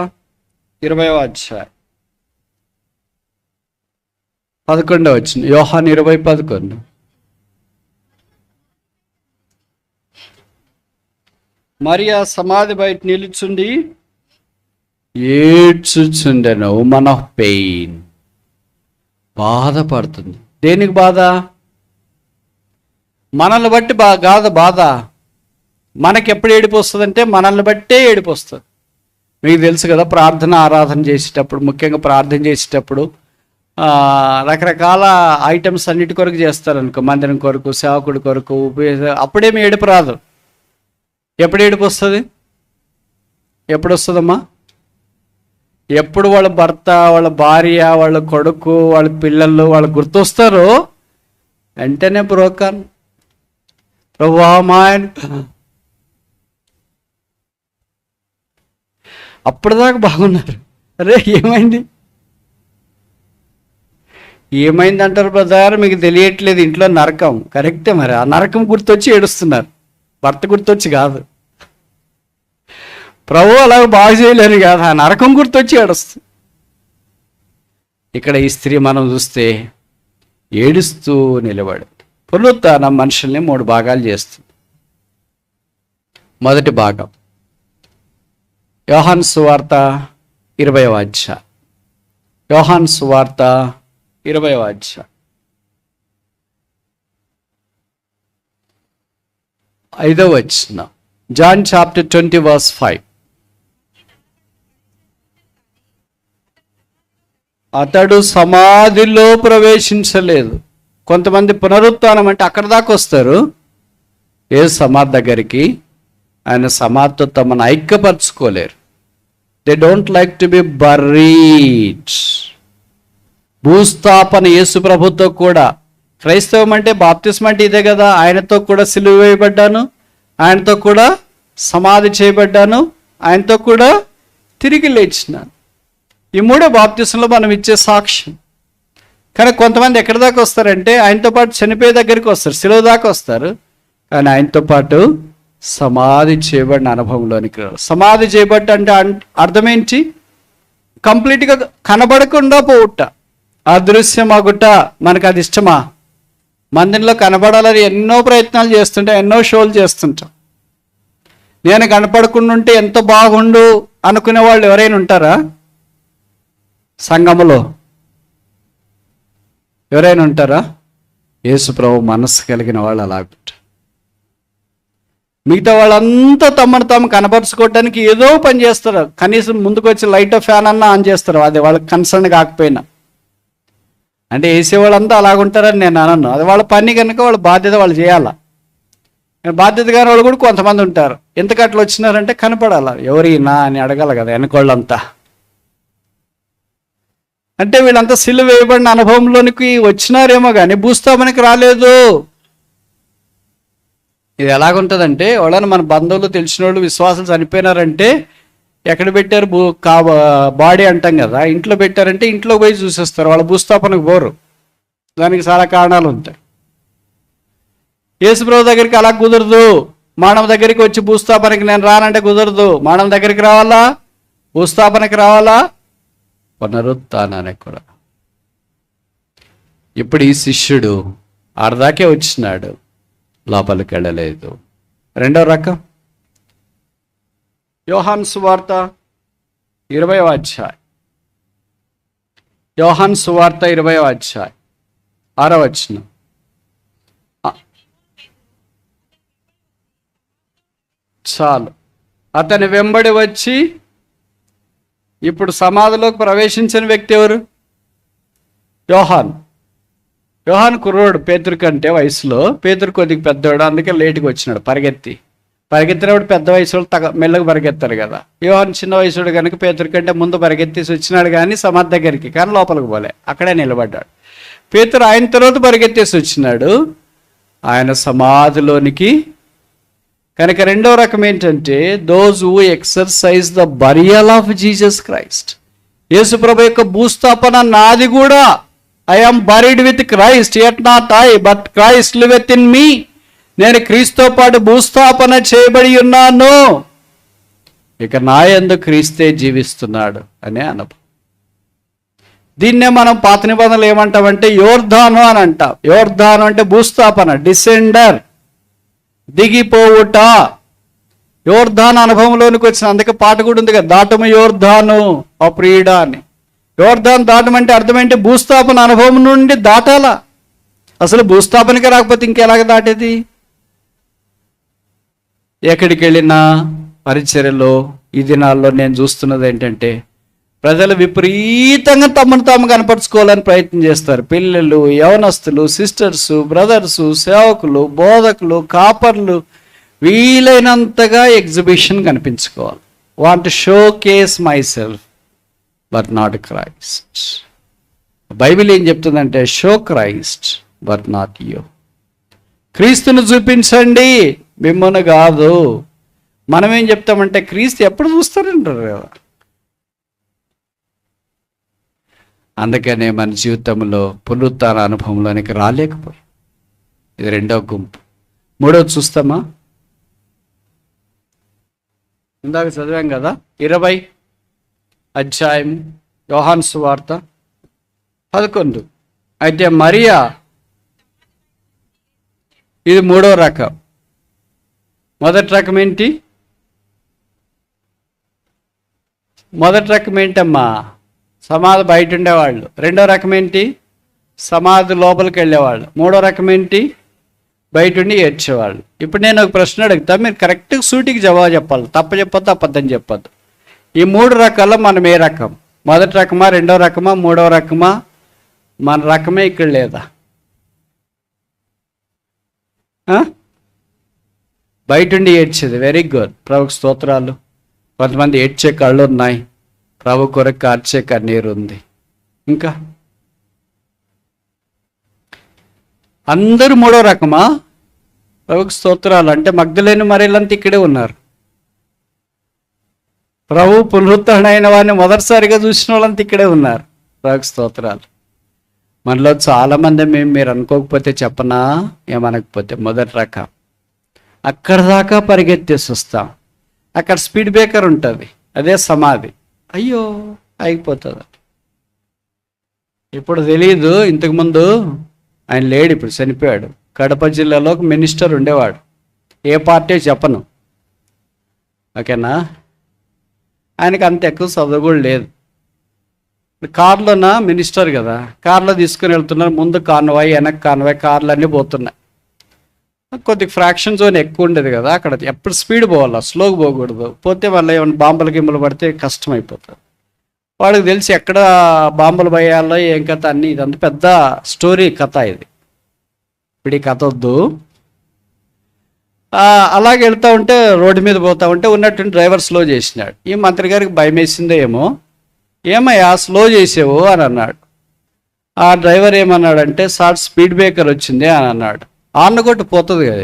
20వ అధ్యాయం 11వ వచనం. యోహాను 20:11. మరియా సమాధి బయట నిలుచుండి ఏడ్చుచుండెను. ఉమన్ ఆఫ్ పెయిన్, బాధపడుతుంది. దేనికి బాధ? మనల్ని బట్టి కాదు బాధ. మనకి ఎప్పుడు ఏడుపు వస్తుందంటే మనల్ని బట్టే ఏడుపు వస్తుంది. మీకు తెలుసు కదా, ప్రార్థన ఆరాధన చేసేటప్పుడు, ముఖ్యంగా ప్రార్థన చేసేటప్పుడు రకరకాల ఐటమ్స్ అన్నిటి కొరకు చేస్తారనుకో, మందిరం కొరకు, సేవకుడి కొరకు, అప్పుడేమి ఏడుపు రాదు. ఎప్పుడు ఏడుపు వస్తుంది? ఎప్పుడు వస్తుందమ్మా? ఎప్పుడు వాళ్ళ భర్త, వాళ్ళ భార్య, వాళ్ళ కొడుకు, వాళ్ళ పిల్లలు వాళ్ళు గుర్తొస్తారో వెంటనే బ్రోకన్, ప్రభువా మా అప్పటిదాకా బాగున్నారు, అరే ఏమైంది ఏమైంది అంటారు బ్రదర్, మీకు తెలియట్లేదు, ఇంట్లో నరకం. కరెక్టే, మరి ఆ నరకం గుర్తొచ్చి ఏడుస్తున్నారు, భర్త గుర్తొచ్చి కాదు. ప్రభు అలాగ బాగు చేయలేను కాదు, ఆ నరకం గుర్తొచ్చి ఏడుస్తుంది. ఇక్కడ ఈ స్త్రీ మనం చూస్తే ఏడుస్తూ నిలబడి, పునరుత్థానం మనుషుల్ని 3 భాగాలు చేస్తుంది. మొదటి భాగం యోహాను సువార్త 20వ అధ్యాయం. యోహాను సువార్త 20వ అధ్యాయం 5వ వచనం. John chapter 20 verse 5. అతడు సమాధిలో ప్రవేశించలేదు. కొంతమంది పునరుత్థానం అంటే అక్కడ దాకా వస్తారు, ఏ సమాధి దగ్గరికి, ఆయన సమాధితో తమను ఐక్యపరచుకోలేరు. They don't like to be buried. భూస్థాపన యేసు ప్రభుతో కూడా, క్రైస్తవం అంటే బాప్తిస్మ అంటే ఇదే కదా, ఆయనతో కూడా సిలువ వేయబడ్డాను, ఆయనతో కూడా సమాధి చేయబడ్డాను, ఆయనతో కూడా తిరిగి లేచినాను. ఈ 3 బాప్తిస్మలో మనం ఇచ్చే సాక్ష్యం. కానీ కొంతమంది ఎక్కడి దాకా వస్తారంటే ఆయనతో పాటు చనిపోయే దగ్గరికి వస్తారు, సిలువ దాకా వస్తారు, కానీ ఆయనతో పాటు సమాధి చేయబడిన అనుభవంలోనికి రారు. సమాధి చేయబడ్డ అంటే అర్థమేంటి? కంప్లీట్గా కనబడకుండా పోవుట, అదృశ్యమగుట. మనకు అది ఇష్టమా? మందిరంలో కనబడాలని ఎన్నో ప్రయత్నాలు చేస్తుంటాం, ఎన్నో షోలు చేస్తుంటాం. నేను కనపడకుండా ఉంటే ఎంత బాగుండు అనుకునే వాళ్ళు ఎవరైనా ఉంటారా? సంఘములో ఎవరైనా ఉంటారా? యేసు ప్రభు మనస్సు కలిగిన వాళ్ళు అలాగుంటారు. మిగతా వాళ్ళంతా తమను తాము కనపరుచుకోవడానికి ఏదో పని చేస్తారు. కనీసం ముందుకు వచ్చి లైట్ ఫ్యాన్ అన్నా ఆన్ చేస్తారు, అది వాళ్ళకి కన్సర్న్ కాకపోయినా. అంటే వేసేవాళ్ళంతా అలాగుంటారని నేను అనను, అది వాళ్ళ పని కనుక వాళ్ళ బాధ్యత వాళ్ళు చేయాలా. బాధ్యత కాని వాళ్ళు కూడా కొంతమంది ఉంటారు, ఎందుకు అట్లా వచ్చినారంటే కనపడాలా, ఎవరైనా అని అడగాలి కదా వెనకోళ్ళంతా. అంటే వీళ్ళంతా సిలువ వేయబడిన అనుభవంలోనికి వచ్చినారేమో కానీ భూస్థాపనకి రాలేదు. ఇది ఎలాగుంటుందంటే, వాళ్ళని మన బంధువులు, తెలిసిన వాళ్ళు, విశ్వాసాలు చనిపోయినారంటే ఎక్కడ పెట్టారు? బాడీ అంటాం కదా, ఇంట్లో పెట్టారంటే ఇంట్లో పోయి చూసేస్తారు, వాళ్ళ భూస్థాపనకు పోరు. దానికి చాలా కారణాలు ఉంటాయి. యేసుప్రభు దగ్గరికి అలా కుదరదు. మానవ దగ్గరికి వచ్చి భూస్థాపనకి నేను రానంటే కుదరదు. మానవ దగ్గరికి రావాలా, భూస్థాపనకి రావాలా, పునరుత్థానానికి కూడా. ఇప్పుడు ఈ శిష్యుడు ఆడదాకే వచ్చినాడు, లోపలికి వెళ్ళలేదు. రెండో రకం యోహాను సువార్త 20వ అధ్యాయం. యోహాను సువార్త 20వ అధ్యాయం 6వ వచనం. చాలు. అతని వెంబడి వచ్చి, ఇప్పుడు సమాధిలోకి ప్రవేశించిన వ్యక్తి ఎవరు? యోహాను కుర్రోడు పేతురు కంటే వయసులో. పేతురు కొద్దిగా పెద్దవాడు, అందుకే లేటుగా వచ్చినాడు. పరిగెత్తినప్పుడు పెద్ద వయసు మెల్లగా పరిగెత్తారు కదా. యోహాను చిన్న వయసుడు కనుక పేతురు కంటే ముందు పరిగెత్తేసి వచ్చినాడు, కానీ సమాధి దగ్గరికి, కానీ లోపలికి పోలే, అక్కడే నిలబడ్డాడు. పేతురు ఆయన తర్వాత పరిగెత్తేసి వచ్చినాడు, ఆయన సమాధిలోనికి. కనుక రెండో రకం ఏంటంటే those who exercise the burial of Jesus Christ. యేసుప్రభు యొక్క భూస్థాపన నాది కూడా. I am buried with Christ, yet not I but Christ liveth in me. నేను క్రీస్తుతో పాటు భూస్థాపన చేయబడి ఉన్నాను, ఇక నా యందు క్రీస్తే జీవిస్తున్నాడు అనే అనుభవం. దీన్నే మనం పాత నిబంధనలు ఏమంటామంటే యోర్ధాను అని అంటాం. యోర్ధాను అంటే భూస్థాపన, డిసెండర్, దిగిపోవుట. యోర్ధాను అనుభవంలోనికి వచ్చిన, అందుకే పాట కూడా ఉంది కదా, దాటము యోర్ధాను ఆ ప్రియుడ అని. యోర్ధాను దాటమంటే అర్థం ఏంటి? భూస్థాపన అనుభవం నుండి దాటాలా. అసలు భూస్థాపనకి రాకపోతే ఇంకెలాగ దాటేది? ఎక్కడికి వెళ్ళినా పరిచర్యలో ఈ దినాల్లో నేను చూస్తున్నది ఏంటంటే ప్రజలు విపరీతంగా తమను తాము కనపరుచుకోవాలని ప్రయత్నం చేస్తారు. పిల్లలు, యవనస్తులు, సిస్టర్సు, బ్రదర్సు, సేవకులు, బోధకులు, కాపర్లు వీలైనంతగా ఎగ్జిబిషన్ కనిపించుకోవాలి. Want showcase myself but not Christ. Bible ఏం చెప్తుందంటే show Christ but not you. క్రీస్తును చూపించండి, మిమ్మల్ని కాదు. మనం ఏం చెప్తామంటే క్రీస్తు ఎప్పుడు చూస్తారంటారు కదా. అందుకనే మన జీవితంలో పునరుత్థాన అనుభవంలోనికి రాలేకపోయి. ఇది రెండో గుంపు. మూడోది చూస్తామా? ఇందాక చదివాం కదా 20వ అధ్యాయం యోహాను సువార్త 11. అయితే మరియా, ఇది మూడో రకం. మొదటి రకం ఏంటి? మొదటి రకం ఏంటమ్మా? సమాధి బయట ఉండేవాళ్ళు. రెండో రకం ఏంటి? సమాధి లోపలికి వెళ్ళేవాళ్ళు. మూడో రకం ఏంటి? బయట ఉండి ఏడ్చేవాళ్ళు. ఇప్పుడు నేను ఒక ప్రశ్న అడుగుతా, మీరు కరెక్ట్గా సూటికి జవాబు చెప్పాలి. తప్ప చెప్పొద్దు, అబద్ధం చెప్పొద్దు. ఈ మూడు రకాల్లో మనం ఏ రకం? మొదటి రకమా, రెండో రకమా, మూడో రకమా? మన రకమే ఇక్కడ లేదా? బయట ఉండి ఏడ్చేది. వెరీ గుడ్, ప్రభుకి స్తోత్రాలు. కొంతమంది ఏడ్చే కళ్ళు ఉన్నాయి, ప్రభు కొరకు కార్చే కన్నీరు ఉంది. ఇంకా అందరూ మూడో రకమా? ప్రభుకి స్తోత్రాలు. అంటే మగ్ధలేని మరియలంతా ఇక్కడే ఉన్నారు. ప్రభు పునరుద్ధరణ అయిన వారిని మొదటిసారిగా చూసిన వాళ్ళంతా ఇక్కడే ఉన్నారు. ప్రభుకి స్తోత్రాలు. మనలో చాలామంది మీరు అనుకోకపోతే చెప్పనా, ఏమనకపోతే మొదటి రకం. అక్కడ దాకా పరిగెత్తేసి వస్తాం. అక్కడ స్పీడ్ బ్రేకర్ ఉంటుంది, అదే సమాధి. అయ్యో ఆగిపోతుంది. ఇప్పుడు తెలియదు, ఇంతకుముందు ఆయన లేడు, ఇప్పుడు చనిపోయాడు. కడప జిల్లాలో ఒక మినిస్టర్ ఉండేవాడు. ఏ పార్టీ చెప్పను, ఓకేనా. ఆయనకి అంత ఎక్కువ చదువు కూడా లేదు. కార్లోనా మినిస్టర్ కదా, కార్లో తీసుకుని వెళ్తున్నారు. ముందు కాన్వాయ్, వెనక్కి కాన్వాయ్, కార్లు అన్నీ పోతున్నాయి. కొద్దిగా ఫ్రాక్షన్ జోన్ ఎక్కువ ఉండేది కదా, అక్కడ ఎప్పుడు స్పీడ్ పోవాలా, స్లోగా పోకూడదు. పోతే వాళ్ళు ఏమైనా బాంబులు గిమ్మలు పడితే కష్టం అయిపోతుంది. వాడికి తెలిసి ఎక్కడ బాంబులు పోయాలో ఏం కథ అన్నీ, ఇదంతా పెద్ద స్టోరీ కథ ఇది. ఇప్పుడు ఈ కథ వద్దు. అలాగే వెళ్తూ ఉంటే రోడ్డు మీద పోతూ ఉంటే ఉన్నట్టు డ్రైవర్ స్లో చేసినాడు. ఈ మంత్రి గారికి భయం వేసిందో ఏమో, ఏమయ్యా స్లో చేసావు అని అన్నాడు. ఆ డ్రైవర్ ఏమన్నాడంటే, సార్ స్పీడ్ బ్రేకర్ వచ్చింది అని అన్నాడు. ఆన్న కొట్టి పోతుంది కదా.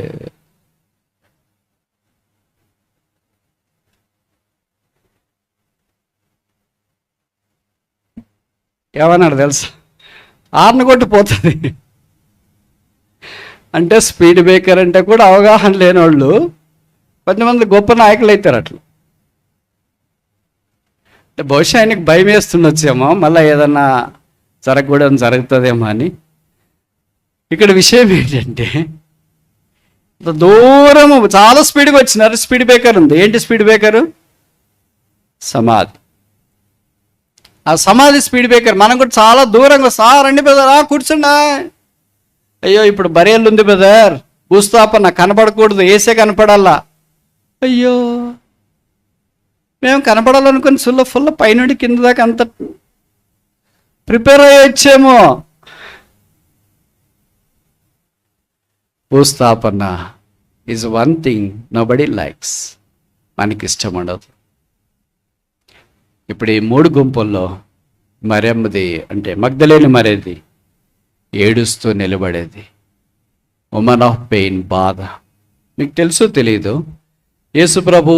ఏమన్నాడు తెలుసా? ఆన్న కొట్టి పోతుంది అంటే స్పీడ్ బ్రేకర్ అంటే కూడా అవగాహన లేని వాళ్ళు కొంతమంది గొప్ప నాయకులు అవుతారు అట్లా. అంటే బహుశా ఆయనకు భయం వేస్తుండొచ్చేమో, మళ్ళీ ఏదన్నా జరగకూడదు జరుగుతుందేమో అని. ఇక్కడ విషయం ఏంటంటే, దూరం చాలా స్పీడ్గా వచ్చినారు. స్పీడ్ బ్రేకర్ ఉంది. ఏంటి స్పీడ్ బ్రేకరు? సమాధి. ఆ సమాధి స్పీడ్ బ్రేకర్. మనం కూడా చాలా దూరంగా, సార్ రండి బ్రదర్, కూర్చుండా. అయ్యో ఇప్పుడు బరియల్ ఉంది బ్రదర్, భూస్థాపన కనపడకూడదు, ఏసే కనపడాలా. అయ్యో మేము కనపడాలనుకుని ఫుల్ పైనుండి కింద దాకా అంత ప్రిపేర్ అయ్యి వచ్చేమో. భూస్థాపన is one thing nobody likes. మనకి ఇష్టం ఉండదు. ఇప్పుడు ఈ 3 గుంపుల్లో మరియమ్మది అంటే మగ్దలేని మరేది ఏడుస్తూ నిలబడేది, ఉమెన్ ఆఫ్ పెయిన్, బాధ. మీకు తెలుసో తెలీదు, యేసు ప్రభు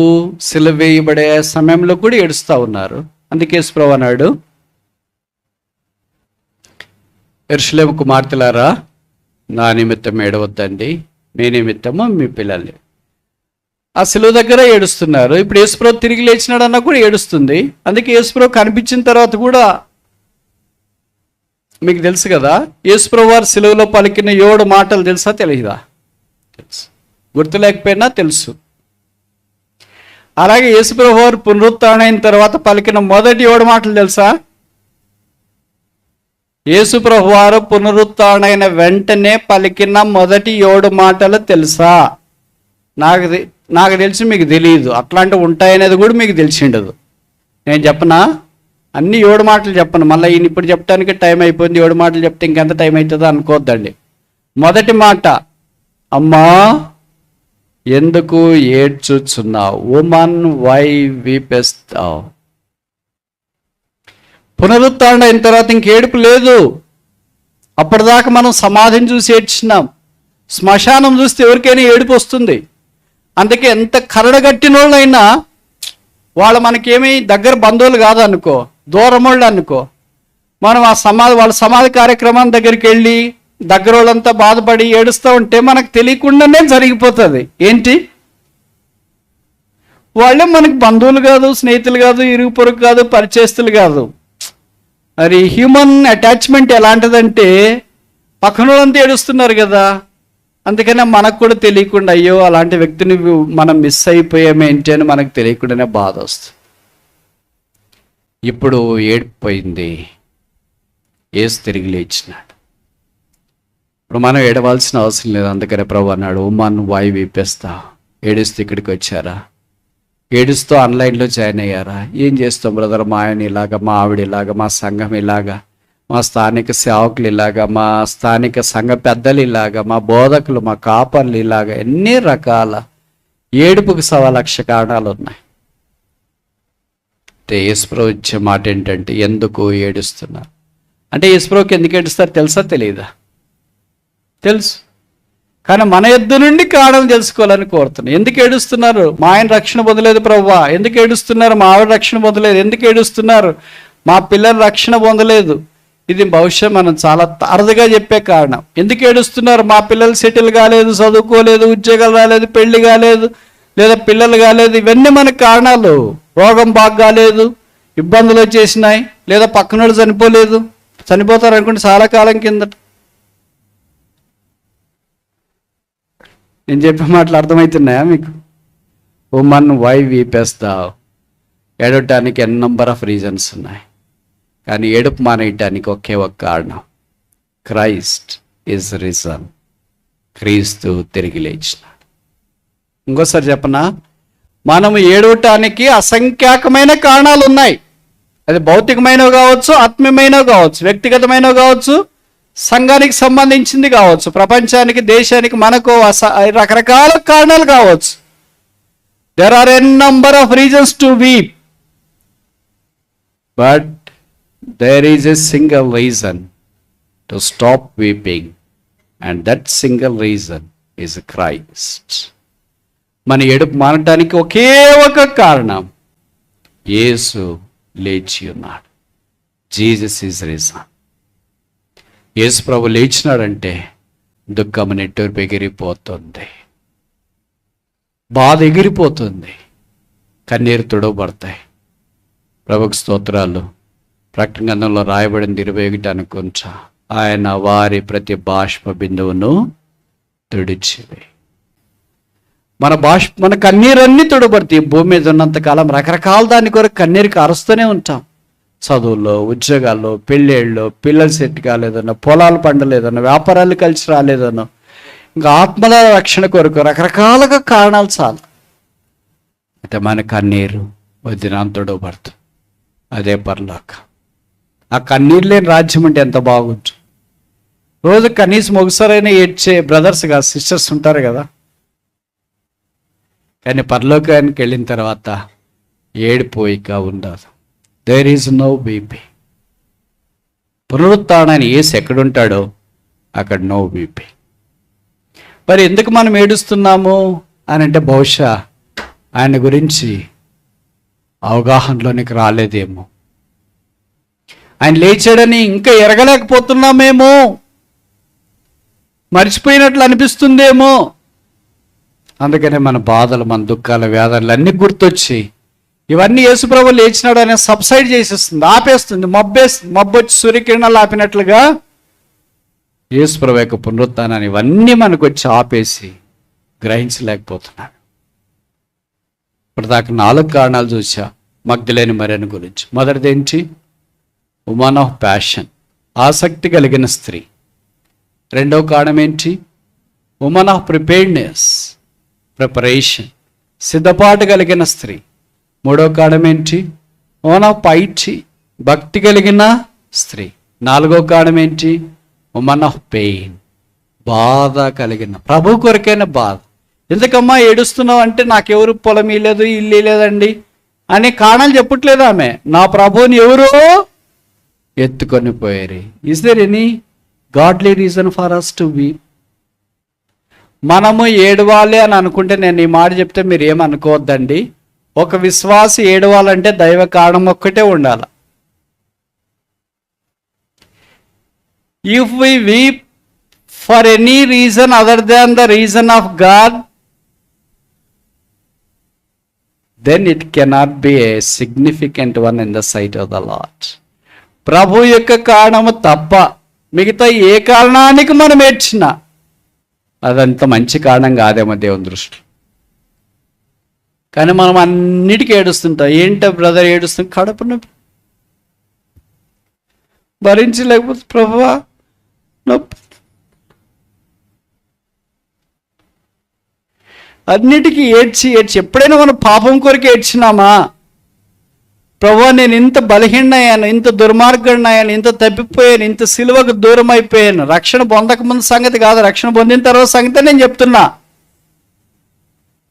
సిలువ వేయబడే సమయంలో కూడా ఏడుస్తూ ఉన్నారు. అందుకే యేసు ప్రభు అన్నాడు, యెరూషలేము కుమార్తెలారా నా నిమిత్తం ఏడవద్దండి, మీ నిమిత్తము మీ పిల్లల్ని. ఆ సిలువ దగ్గర ఏడుస్తున్నారు. ఇప్పుడు యేసుప్రభు తిరిగి లేచినాడు అన్నా కూడా ఏడుస్తుంది. అందుకే యేసుప్రభు కనిపించిన తర్వాత కూడా మీకు తెలుసు కదా, యేసుప్రభు వారు సిలువలో పలికిన 7 మాటలు తెలుసా తెలియదా? తెలుసు. గుర్తు లేకపోయినా తెలుసు. అలాగే యేసుప్రభు వారు పునరుత్థానం తర్వాత పలికిన మొదటి 7 మాటలు తెలుసా? యేసుప్రభు వారు పునరుత్థానమైన వెంటనే పలికిన మొదటి 7 మాటలు తెలుసా? నాకు తెలిసి మీకు తెలియదు. అట్లాంటివి ఉంటాయనేది కూడా మీకు తెలిసి ఉండదు. నేను చెప్పనా? అన్ని 7 మాటలు చెప్పను. మళ్ళీ ఈయన ఇప్పుడు చెప్పడానికి టైం అయిపోయింది. 7 మాటలు చెప్తే ఇంకెంత టైం అవుతుందో అనుకోవద్దండి. మొదటి మాట, అమ్మా ఎందుకు ఏడ్చుచున్నావు? Woman why వీపెస్తావు? పునరుత్థానం అయిన తర్వాత ఇంకేడుపు లేదు. అప్పటిదాకా మనం సమాధిని చూసి ఏడ్చినాం. శ్మశానం చూస్తే ఎవరికైనా ఏడుపు వస్తుంది. అందుకే ఎంత కరడగట్టిన వాళ్ళైనా వాళ్ళు మనకేమీ దగ్గర బంధువులు కాదు అనుకో, దూరం వాళ్ళు అనుకో, మనం ఆ వాళ్ళ సమాధి కార్యక్రమం దగ్గరికి వెళ్ళి దగ్గర వాళ్ళంతా బాధపడి ఏడుస్తూ ఉంటే మనకు తెలియకుండానే జరిగిపోతుంది. ఏంటి? వాళ్ళే మనకు బంధువులు కాదు, స్నేహితులు కాదు, ఇరుగు పొరుగు కాదు, పరిచయస్తులు కాదు. మరి హ్యూమన్ అటాచ్మెంట్ ఎలాంటిదంటే పక్కన వాళ్ళంతా ఏడుస్తున్నారు కదా, అందుకనే మనకు కూడా తెలియకుండా అయ్యో అలాంటి వ్యక్తిని మనం మిస్ అయిపోయామేంటి అని మనకు తెలియకుండానే బాధ వస్తుంది. ఇప్పుడు ఏడిపోయింది, యేసు తిరిగి లేచినాడు. ఇప్పుడు మనం ఏడవలసిన అవసరం లేదు. అందుకనే ప్రభు అన్నాడు, ఉమన్ వై వీపేస్తా? ఏడుస్తూ ఇక్కడికి వచ్చారా? ఏడుస్తూ ఆన్లైన్లో జాయిన్ అయ్యారా? ఏం చేస్తాం బ్రదర్, మా ఆయన ఇలాగా, మా ఆవిడ ఇలాగా, మా సంఘం ఇలాగా, మా స్థానిక సేవకులు ఇలాగా, మా స్థానిక సంఘ పెద్దలు ఇలాగా, మా బోధకులు, మా కాపర్లు ఇలాగా, ఎన్ని రకాల ఏడుపుకి 1,00,000 కారణాలు ఉన్నాయి. అంటే యేసుప్రభు ఇచ్చే మాట ఏంటంటే, ఎందుకు ఏడుస్తున్నారు అంటే, యేసుప్రభుకి ఎందుకు ఏడుస్తారు తెలుసా తెలియదా? తెలుసు. కానీ మన యొద్ద నుండి కారణం తెలుసుకోవాలని కోరుతున్నాను. ఎందుకు ఏడుస్తున్నారు? మా ఆయన రక్షణ పొందలేదు ప్రభువా. ఎందుకు ఏడుస్తున్నారు? మా ఆవిడ రక్షణ పొందలేదు. ఎందుకు ఏడుస్తున్నారు? మా పిల్లలు రక్షణ పొందలేదు. ఇది బహుశా మనం చాలా అరుదుగా చెప్పే కారణం. ఎందుకు ఏడుస్తున్నారు? మా పిల్లలు సెటిల్ కాలేదు, చదువుకోలేదు, ఉద్యోగాలు రాలేదు, పెళ్లి కాలేదు, లేదా పిల్లలు కాలేదు. ఇవన్నీ మనకు కారణాలు. రోగం బాగా కాలేదు, ఇబ్బందులు వచ్చేసినాయి, లేదా పక్కనోడు చనిపోతారు అనుకుంటే చాలా కాలం కిందట. నేను చెప్పే మాటలు అర్థమవుతున్నాయా మీకు? ఉమన్ వై వీపేస్తావు? ఏడవటానికి ఎన్ నంబర్ ఆఫ్ రీజన్స్ ఉన్నాయి. కానీ ఏడుపు మానేయటానికి ఒకే ఒక కారణం, క్రైస్ట్ ఈజ్ రిజన్. క్రీస్తు తిరిగి లేచినాడు. ఇంకోసారి చెప్పనా? మనం ఏడవటానికి అసంఖ్యాకమైన కారణాలు ఉన్నాయి. అది భౌతికమైనవి కావచ్చు, ఆత్మీయమైనవి కావచ్చు, వ్యక్తిగతమైనవి కావచ్చు, సంఘానికి సంబంధించింది కావచ్చు, ప్రపంచానికి, దేశానికి, మనకు రకరకాల కారణాలు కావచ్చు. There are N number of reasons to weep, but there is a single reason to stop weeping, and that single reason is Christ. మన ఏడుపు మానటానికి ఒకే ఒక కారణం, యేసు లేచి ఉన్నాడు. Jesus is reason. యేసు ప్రభు లేచినాడంటే దుఃఖం నెట్టూరు పెగిరిపోతుంది. బాధ ఎగిరిపోతుంది, కన్నీరు తుడవబడతాయి. ప్రభుకు స్తోత్రాలు. ప్రకటన గ్రంథంలో రాయబడింది 21 అనుకుంటా, ఆయన వారి ప్రతి బాష్ప బిందువును తుడిచివే. మన కన్నీరన్నీ తుడబడతాయి. భూమి మీద ఉన్నంతకాలం రకరకాల దాని కొరకు కన్నీరు కారుస్తూనే ఉంటాం. చదువుల్లో, ఉద్యోగాల్లో, పెళ్ళిళ్ళలో, పిల్లలు సెట్ కాలేదనో, పొలాలు పండలేదనో, వ్యాపారాలు కలిసి రాలేదనో, ఇంకా ఆత్మల రక్షణ కొరకు రకరకాలుగా కారణాలు చాలు. అయితే మన కన్నీరు వదినాంతుడో పడుతుంది. అదే పరలోకం. ఆ కన్నీరు లేని రాజ్యం అంటే ఎంత బాగుంటుంది. రోజు కనీసం ఒకసారైనా ఏడ్చే బ్రదర్స్ కాదు, సిస్టర్స్ ఉంటారు కదా. కానీ పరలోకానికి వెళ్ళిన తర్వాత ఏడిపోయిక ఉండదు. There is no BP. పునరుత్థానాన్ని యేసు ఎక్కడుంటాడో అక్కడ నో బీపీ. మరి ఎందుకు మనం ఏడుస్తున్నాము అని అంటే బహుశా ఆయన గురించి అవగాహనలోనికి రాలేదేమో, ఆయన లేచాడని ఇంకా ఎరగలేకపోతున్నామేమో, మర్చిపోయినట్లు అనిపిస్తుందేమో. అందుకనే మన బాధలు, మన దుఃఖాలు, వేదనలు అన్నీ గుర్తొచ్చి ఇవన్నీ యేసుప్రభు లేచినాడు అనే సబ్సైడ్ చేసేస్తుంది, ఆపేస్తుంది. మబ్బు వచ్చి సూర్యకిరణాలు ఆపినట్లుగా యేసుప్రభు యొక్క పునరుత్థానాన్ని ఇవన్నీ మనకు వచ్చి ఆపేసి గ్రహించలేకపోతున్నాడు. ఇప్పటిదాకా 4 కారణాలు చూసా మగ్దలేని మరియ గురించి. మొదటిది ఏంటి? ఉమెన్ ఆఫ్ ప్యాషన్, ఆసక్తి కలిగిన స్త్రీ. రెండవ కారణం ఏంటి? ఉమెన్ ఆఫ్ ప్రిపేర్డ్నెస్, ప్రిపరేషన్, సిద్ధపాటు కలిగిన స్త్రీ. మూడవ కారణం ఏంటి? ఉమెన్ ఆఫ్ పైటీ, భక్తి కలిగిన స్త్రీ. నాలుగవ కారణం ఏంటి? ఉమెన్ ఆఫ్ పెయిన్, బాధ కలిగిన, ప్రభు కొరకైన బాధ. ఎందుకమ్మా ఏడుస్తున్నావు అంటే నాకెవరు పొలం ఇవ్వలేదు, ఇల్లు లేదండి అనే కారణాలు చెప్పట్లేదు ఆమె. నా ప్రభువుని ఎవరో ఎత్తుకొని పోయారు. Is there any godly reason for us to be? మనము ఏడవాలి అని అనుకుంటే, నేను ఈ మాట చెప్తే మీరు ఏమనుకోవద్దండి, ఒక విశ్వాసి ఏడవాలంటే దైవ కారణం ఒక్కటే ఉండాలి. If we weep for any reason other than the reason of God, then it cannot be a significant one in the sight of the Lord. ప్రభు యొక్క కారణము తప్ప మిగతా ఏ కారణానికి మనం ఏడ్చినా అదంత మంచి కారణం కాదేమో దేవుని దృష్టిలో. కానీ మనం అన్నిటికీ ఏడుస్తుంటాం. ఏంటో బ్రదర్ ఏడుస్తాం? కడుపు నొప్పి భరించలేకపోతే ప్రభువా నొప్పి. అన్నిటికీ ఏడ్చి ఎప్పుడైనా మనం పాపం కొరకు ఏడ్చినామా? ప్రభువా నేను ఇంత బలహీనయ్యాను, ఇంత దుర్మార్గుడినయ్యాను, ఇంత తప్పిపోయాను, ఇంత సిలువకు దూరం అయిపోయాను. రక్షణ పొందక ముందు సంగతి కాదు, రక్షణ పొందిన తర్వాత సంగతి నేను చెప్తున్నా.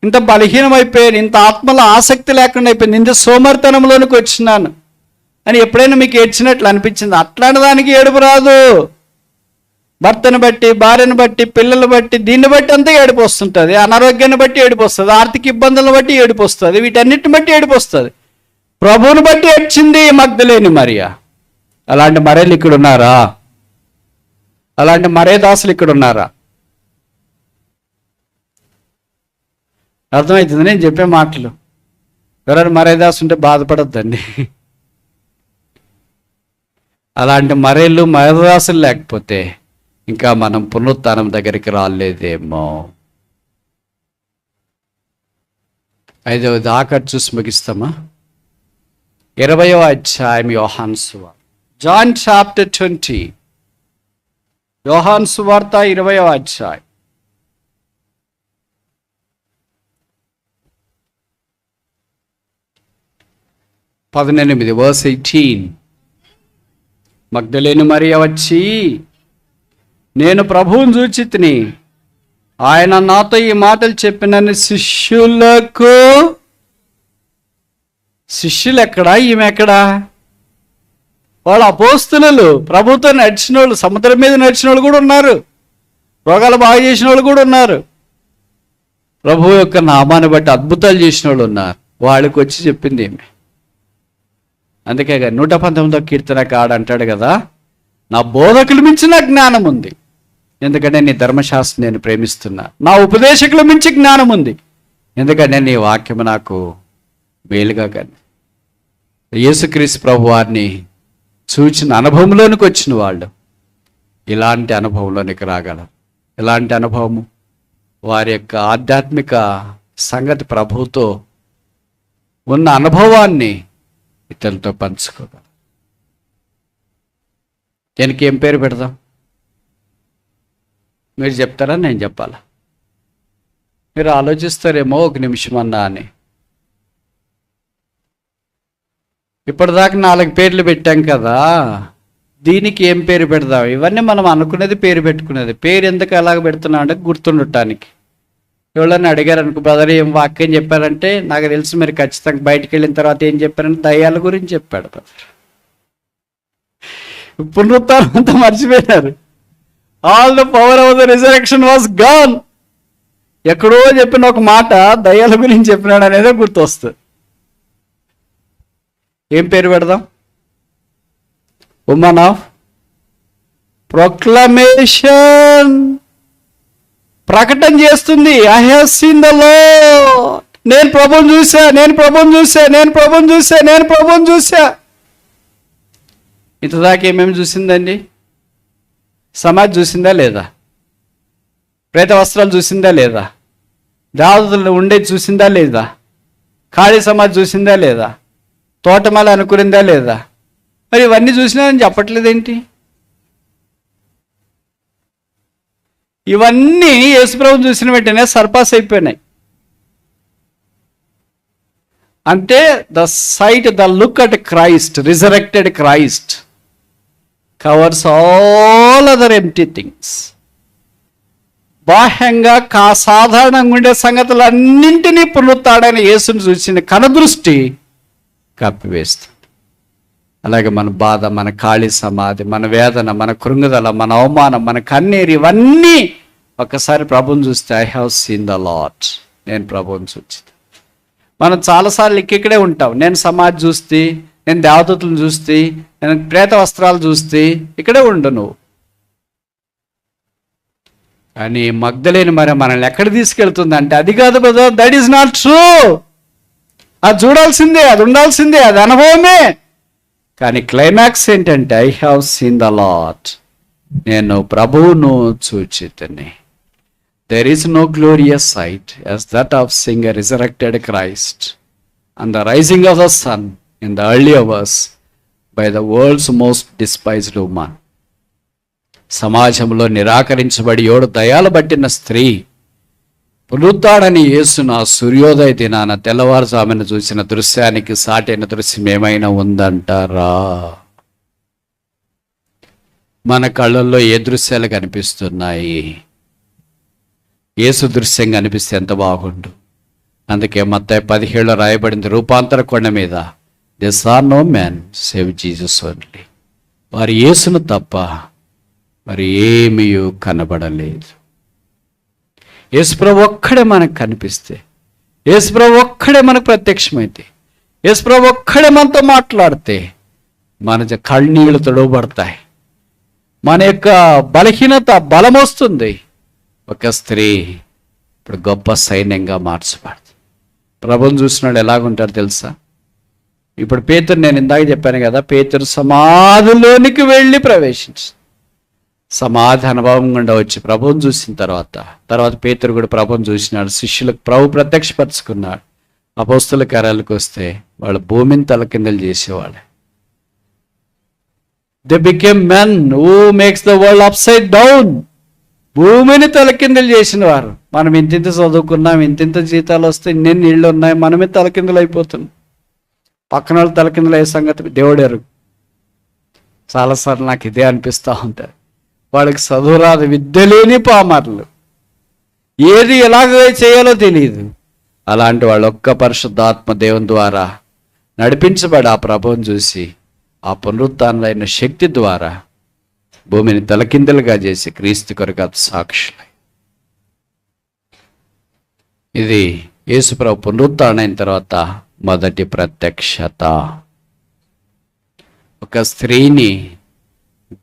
ఇంత బలహీనం అయిపోయాను, ఇంత ఆత్మలో ఆసక్తి లేకుండా అయిపోయింది, ఇంత సోమర్తనంలోనికి వచ్చినాను అని ఎప్పుడైనా మీకు ఏడ్చినట్లు అనిపించింది? అట్లాంటి దానికి ఏడుపు రాదు. భర్తను బట్టి, భార్యను బట్టి, పిల్లలు బట్టి, దీన్ని బట్టి అంతా ఏడుపు వస్తుంటుంది. అనారోగ్యాన్ని బట్టి ఏడుపు వస్తుంది, ఆర్థిక ఇబ్బందులను బట్టి ఏడుపు వస్తుంది, వీటన్నిటిని బట్టి ఏడుపు వస్తుంది. ప్రభువుని బట్టి ఏడ్చింది మగ్దలేని మరియ. అలాంటి మరేలు ఇక్కడ ఉన్నారా? అలాంటి మరే దాసులు ఇక్కడ ఉన్నారా? అర్థమవుతుంది నేను చెప్పే మాటలు. ఎవరైనా మరే దాసు ఉంటే బాధపడద్దండి. అలాంటి మరేళ్ళు, మరేదాసులు లేకపోతే ఇంకా మనం పునరుత్థానం దగ్గరికి రాలేదేమో. 5వ ఆఖరి చూసి ముగిస్తామా? 20వ అధ్యాయం యోహాను సువార్త, జాన్ చాప్టర్ 20. యోహాను సువార్త 20వ అధ్యాయం. verse 18. మగ్దలేని మరియ వచ్చి, నేను ప్రభువుని చూచి తిని, ఆయన నాతో ఈ మాటలు చెప్పినని శిష్యులకు. శిష్యులు ఎక్కడా? ఈమె ఎక్కడా? వాళ్ళు అపోస్తలులు, ప్రభుతో నడిచిన వాళ్ళు, సముద్రం మీద నడిచిన వాళ్ళు కూడా ఉన్నారు, రోగాలు బాగా చేసిన వాళ్ళు కూడా ఉన్నారు, ప్రభు యొక్క నామాన్ని బట్టి అద్భుతాలు చేసిన వాళ్ళు ఉన్నారు. వాళ్ళకి వచ్చి చెప్పింది ఏమి? అందుకే 119వ కీర్తనకాడు అంటాడు కదా, నా బోధకులు మించిన జ్ఞానం ఉంది, ఎందుకంటే నీ ధర్మశాస్త్రం నేను ప్రేమిస్తున్నా. నా ఉపదేశకుల మించి జ్ఞానం ఉంది, ఎందుకంటే నీ వాక్యము నాకు మేలుగా కానీ యేసుక్రీస్తు ప్రభు వారిని చూచిన అనుభవంలోనికి వచ్చిన వాళ్ళు ఇలాంటి అనుభవంలోనికి రాగలరు. ఎలాంటి అనుభవము? వారి యొక్క ఆధ్యాత్మిక సంగతి ప్రభువుతో ఉన్న అనుభవాన్ని ఇతరులతో పంచుకోగలరు. దీనికి ఏం పేరు పెడదాం? మీరు చెప్తారా, నేను చెప్పాలా? మీరు ఆలోచిస్తారేమో ఒక నిమిషం అన్నా అని. ఇప్పటిదాకా 4 పేర్లు పెట్టాం కదా, దీనికి ఏం పేరు పెడదాం? ఇవన్నీ మనం అనుకునేది, పేరు పెట్టుకునేది. పేరు ఎందుకు అలాగ పెడుతున్నాం అంటే గుర్తుండటానికి. ఎవరన్నా అడిగారు అనుకో, బ్రదర్ ఏం వాక్యం చెప్పారంటే, నాకు తెలుసు మీరు ఖచ్చితంగా బయటికి వెళ్ళిన తర్వాత ఏం చెప్పారంటే దయ్యాల గురించి చెప్పాడు బ్రదర్. పునరుత్థానం అంతా మర్చిపోయినారు. All the power of the resurrection was gone. ఎక్కడో చెప్పిన ఒక మాట దయ్యాల గురించి చెప్పినాడు అనేదే గుర్తొస్తుంది. ఏం పేరు పెడదాం? Women of proclamation. ప్రకటన చేస్తుంది, I have seen the Lord. నేను ప్రభువుని చూసా, నేను ప్రభువుని చూసా, నేను ప్రభువుని చూసా, నేను ప్రభువుని చూసా. ఇంతదాకా ఏమేమి చూసిందండి? సమాధి చూసిందా లేదా? ప్రేత వస్త్రాలు చూసిందా లేదా? దేవతలు ఉండేది చూసిందా లేదా? ఖాళీ సమాధి చూసిందా లేదా? తోటమాల అనుకునిందా లేదా? మరి ఇవన్నీ చూసినానని చెప్పట్లేదేంటి? ఇవన్నీ యేసుప్రభుని చూసిన వెంటనే సర్పాస్ అయిపోయినాయి. అంటే the sight, the look at Christ, resurrected Christ covers all other empty things. బాహ్యంగా సాధారణంగా ఉండే సంగతులన్నింటినీ పునరుత్థాడైన యేసుని చూసిన కనదృష్టి కప్పివేస్తుంది. అలాగే మన బాధ, మన ఖాళీ సమాధి, మన వేదన, మన కృంగుదల, మన అవమానం, మన కన్నీరు, ఇవన్నీ ఒక్కసారి ప్రభువుని చూస్తే I have seen the Lord, నేను ప్రభువుని చూచింది. మనం చాలాసార్లు ఇక్కడే ఉంటాం. నేను సమాధి చూస్తే, నేను దేవదూతలను చూస్తే, నేను ప్రేత వస్త్రాలు చూస్తే, ఇక్కడే ఉండు నువ్వు. కానీ మగ్ధలేని మరి మనల్ని ఎక్కడ తీసుకెళ్తుంది అంటే, అది కాదు brother, that is not true. అది చూడాల్సిందే, అది ఉండాల్సిందే, అది అనుభవమే. కానీ క్లైమాక్స్ ఏంటంటే I have seen the Lord, నేను ప్రభువును చూచితిని. There is no glorious sight as that of seeing a resurrected Christ and the rising of the sun in the early hours by the world's most despised women. సమాజంలో నిరాకరించబడి 7 దయ్యాలు పట్టిన స్త్రీ పునరుత్థాడని యేసును ఆ సూర్యోదయ దినాన తెల్లవారుజామున చూసిన దృశ్యానికి సాటైన దృశ్యం ఏమైనా ఉందంటారా? మన కళ్ళల్లో ఏ దృశ్యాలు కనిపిస్తున్నాయి? యేసు దృశ్యం కనిపిస్తే ఎంత బాగుండు. అందుకే మత్తయి 17 రాయబడింది, రూపాంతర కొండ మీద they saw no man save Jesus only. వారు యేసును తప్ప మరి ఏమీ కనబడలేదు. యేసుప్రభు ఒక్కడే మనకు కనిపిస్తే, యేసుప్రభు ఒక్కడే మనకు ప్రత్యక్షమైతే, యేసుప్రభు ఒక్కడే మనతో మాట్లాడితే మన కన్నీళ్లు తొడవబడతాయి. మన యొక్క బలహీనత బలం వస్తుంది. ఒక స్త్రీ ఇప్పుడు గొప్ప సైన్యంగా మార్చబడుతుంది. ప్రభువుని చూసినాడు ఎలాగుంటాడు తెలుసా? ఇప్పుడు పేతురు, నేను ఇందాక చెప్పాను కదా, పేతురు సమాధిలోనికి వెళ్ళి ప్రవేశించి సమాధి అనుభవం గుండా వచ్చి ప్రభువుని చూసిన తర్వాత పేతురు కూడా ప్రభువుని చూసినాడు. శిష్యులకు ప్రభు ప్రత్యక్షపరుచుకున్నాడు. అపోస్తుల కార్యాలకు వస్తే వాళ్ళు భూమిని తలకిందలు చేసేవాళ్ళు. They became men who makes the world upside down. భూమిని తలకిందలు చేసిన వారు. మనం ఇంతింత చదువుకున్నాం, ఇంతింత జీతాలు వస్తాయి, ఇన్ని నీళ్ళు ఉన్నాయి, మనమే తలకిందులు అయిపోతున్నాం. పక్కన వాళ్ళు తలకిందులు అయ్యే సంగతి దేవుడెరు. చాలాసార్లు నాకు ఇదే అనిపిస్తూ ఉంటారు. వాళ్ళకి చదువు రాదు, విద్య లేని పామర్లు, ఏది ఎలాగ చేయాలో తెలియదు. అలాంటి వాళ్ళు ఒక్క పరిశుద్ధాత్మ దేవుని ద్వారా నడిపించబడి ఆ ప్రభువుని చూసి ఆ పునరుత్థానమైన శక్తి ద్వారా భూమిని తలకిందులుగా చేసి క్రీస్తు కొరకు సాక్షులై. ఇది యేసుప్రభు పునరుత్థానమైన తర్వాత మొదటి ప్రత్యక్షత. ఒక స్త్రీని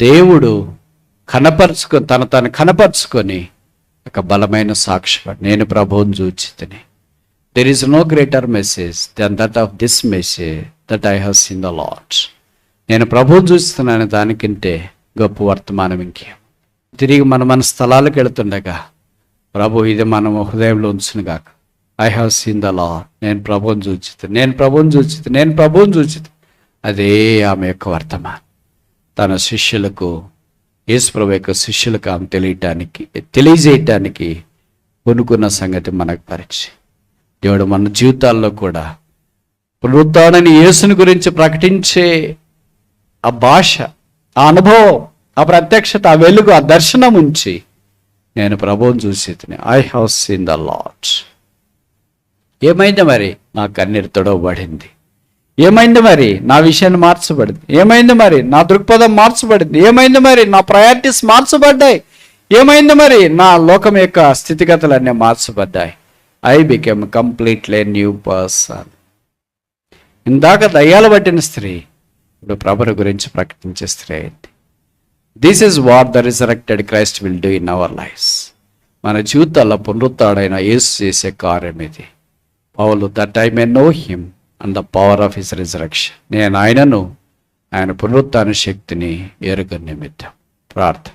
దేవుడు తను కనపరుచుకొని ఒక బలమైన సాక్షిపడి, నేను ప్రభువుని చూచితిని. There is no greater message than that of this message that I have seen the Lord. నేను ప్రభువుని చూస్తున్నాను దానికంటే గొప్ప వర్తమానం ఇంకేం. తిరిగి మన స్థలాలకు వెళుతుండగా ప్రభు ఇది మనం హృదయంలో ఉంచును గాక. I have seen the Lord. నేను ప్రభువుని చూచితి. అదే ఆమె యొక్క వర్తమానం. తన శిష్యులకు, యేసు ప్రభు యొక్క శిష్యులకు ఆమె తెలియజేయటానికి కొనుక్కున్న సంగతి మనకు పరిచయం. దేవుడు మన జీవితాల్లో కూడా పునరుత్థానాన్ని, యేసుని గురించి ప్రకటించే ఆ భాష, ఆ అనుభవం, ఆ ప్రత్యక్షత, ఆ వెలుగు, ఆ దర్శనం ఉంచి నేను ప్రభువుని చూసి I have seen the lord. ఏమైంది మరి? నా కన్నీరు తొడవబడింది. ఏమైంది మరి? నా విషయాన్ని మార్చబడింది. ఏమైంది మరి? నా దృక్పథం మార్చబడింది. ఏమైంది మరి? నా ప్రయారిటీస్ మార్చబడ్డాయి. ఏమైంది మరి? నా లోకం యొక్క స్థితిగతులన్నీ మార్చబడ్డాయి. I became completely new person. ఇందాక దయ్యాలు పట్టిన స్త్రీ ఇప్పుడు ప్రభుని గురించి ప్రకటించే స్త్రీ అయింది. This is what the resurrected Christ will do in our lifes. మన జీవితాల్లో పునరుత్థాడైన యేసు చేసే కార్యం ఇది. Paulu, that I may know him and the power of his resurrection. నేను ఆయన పునరుత్థాన శక్తిని ఎరుగ నిమిత్తం. ప్రార్థన.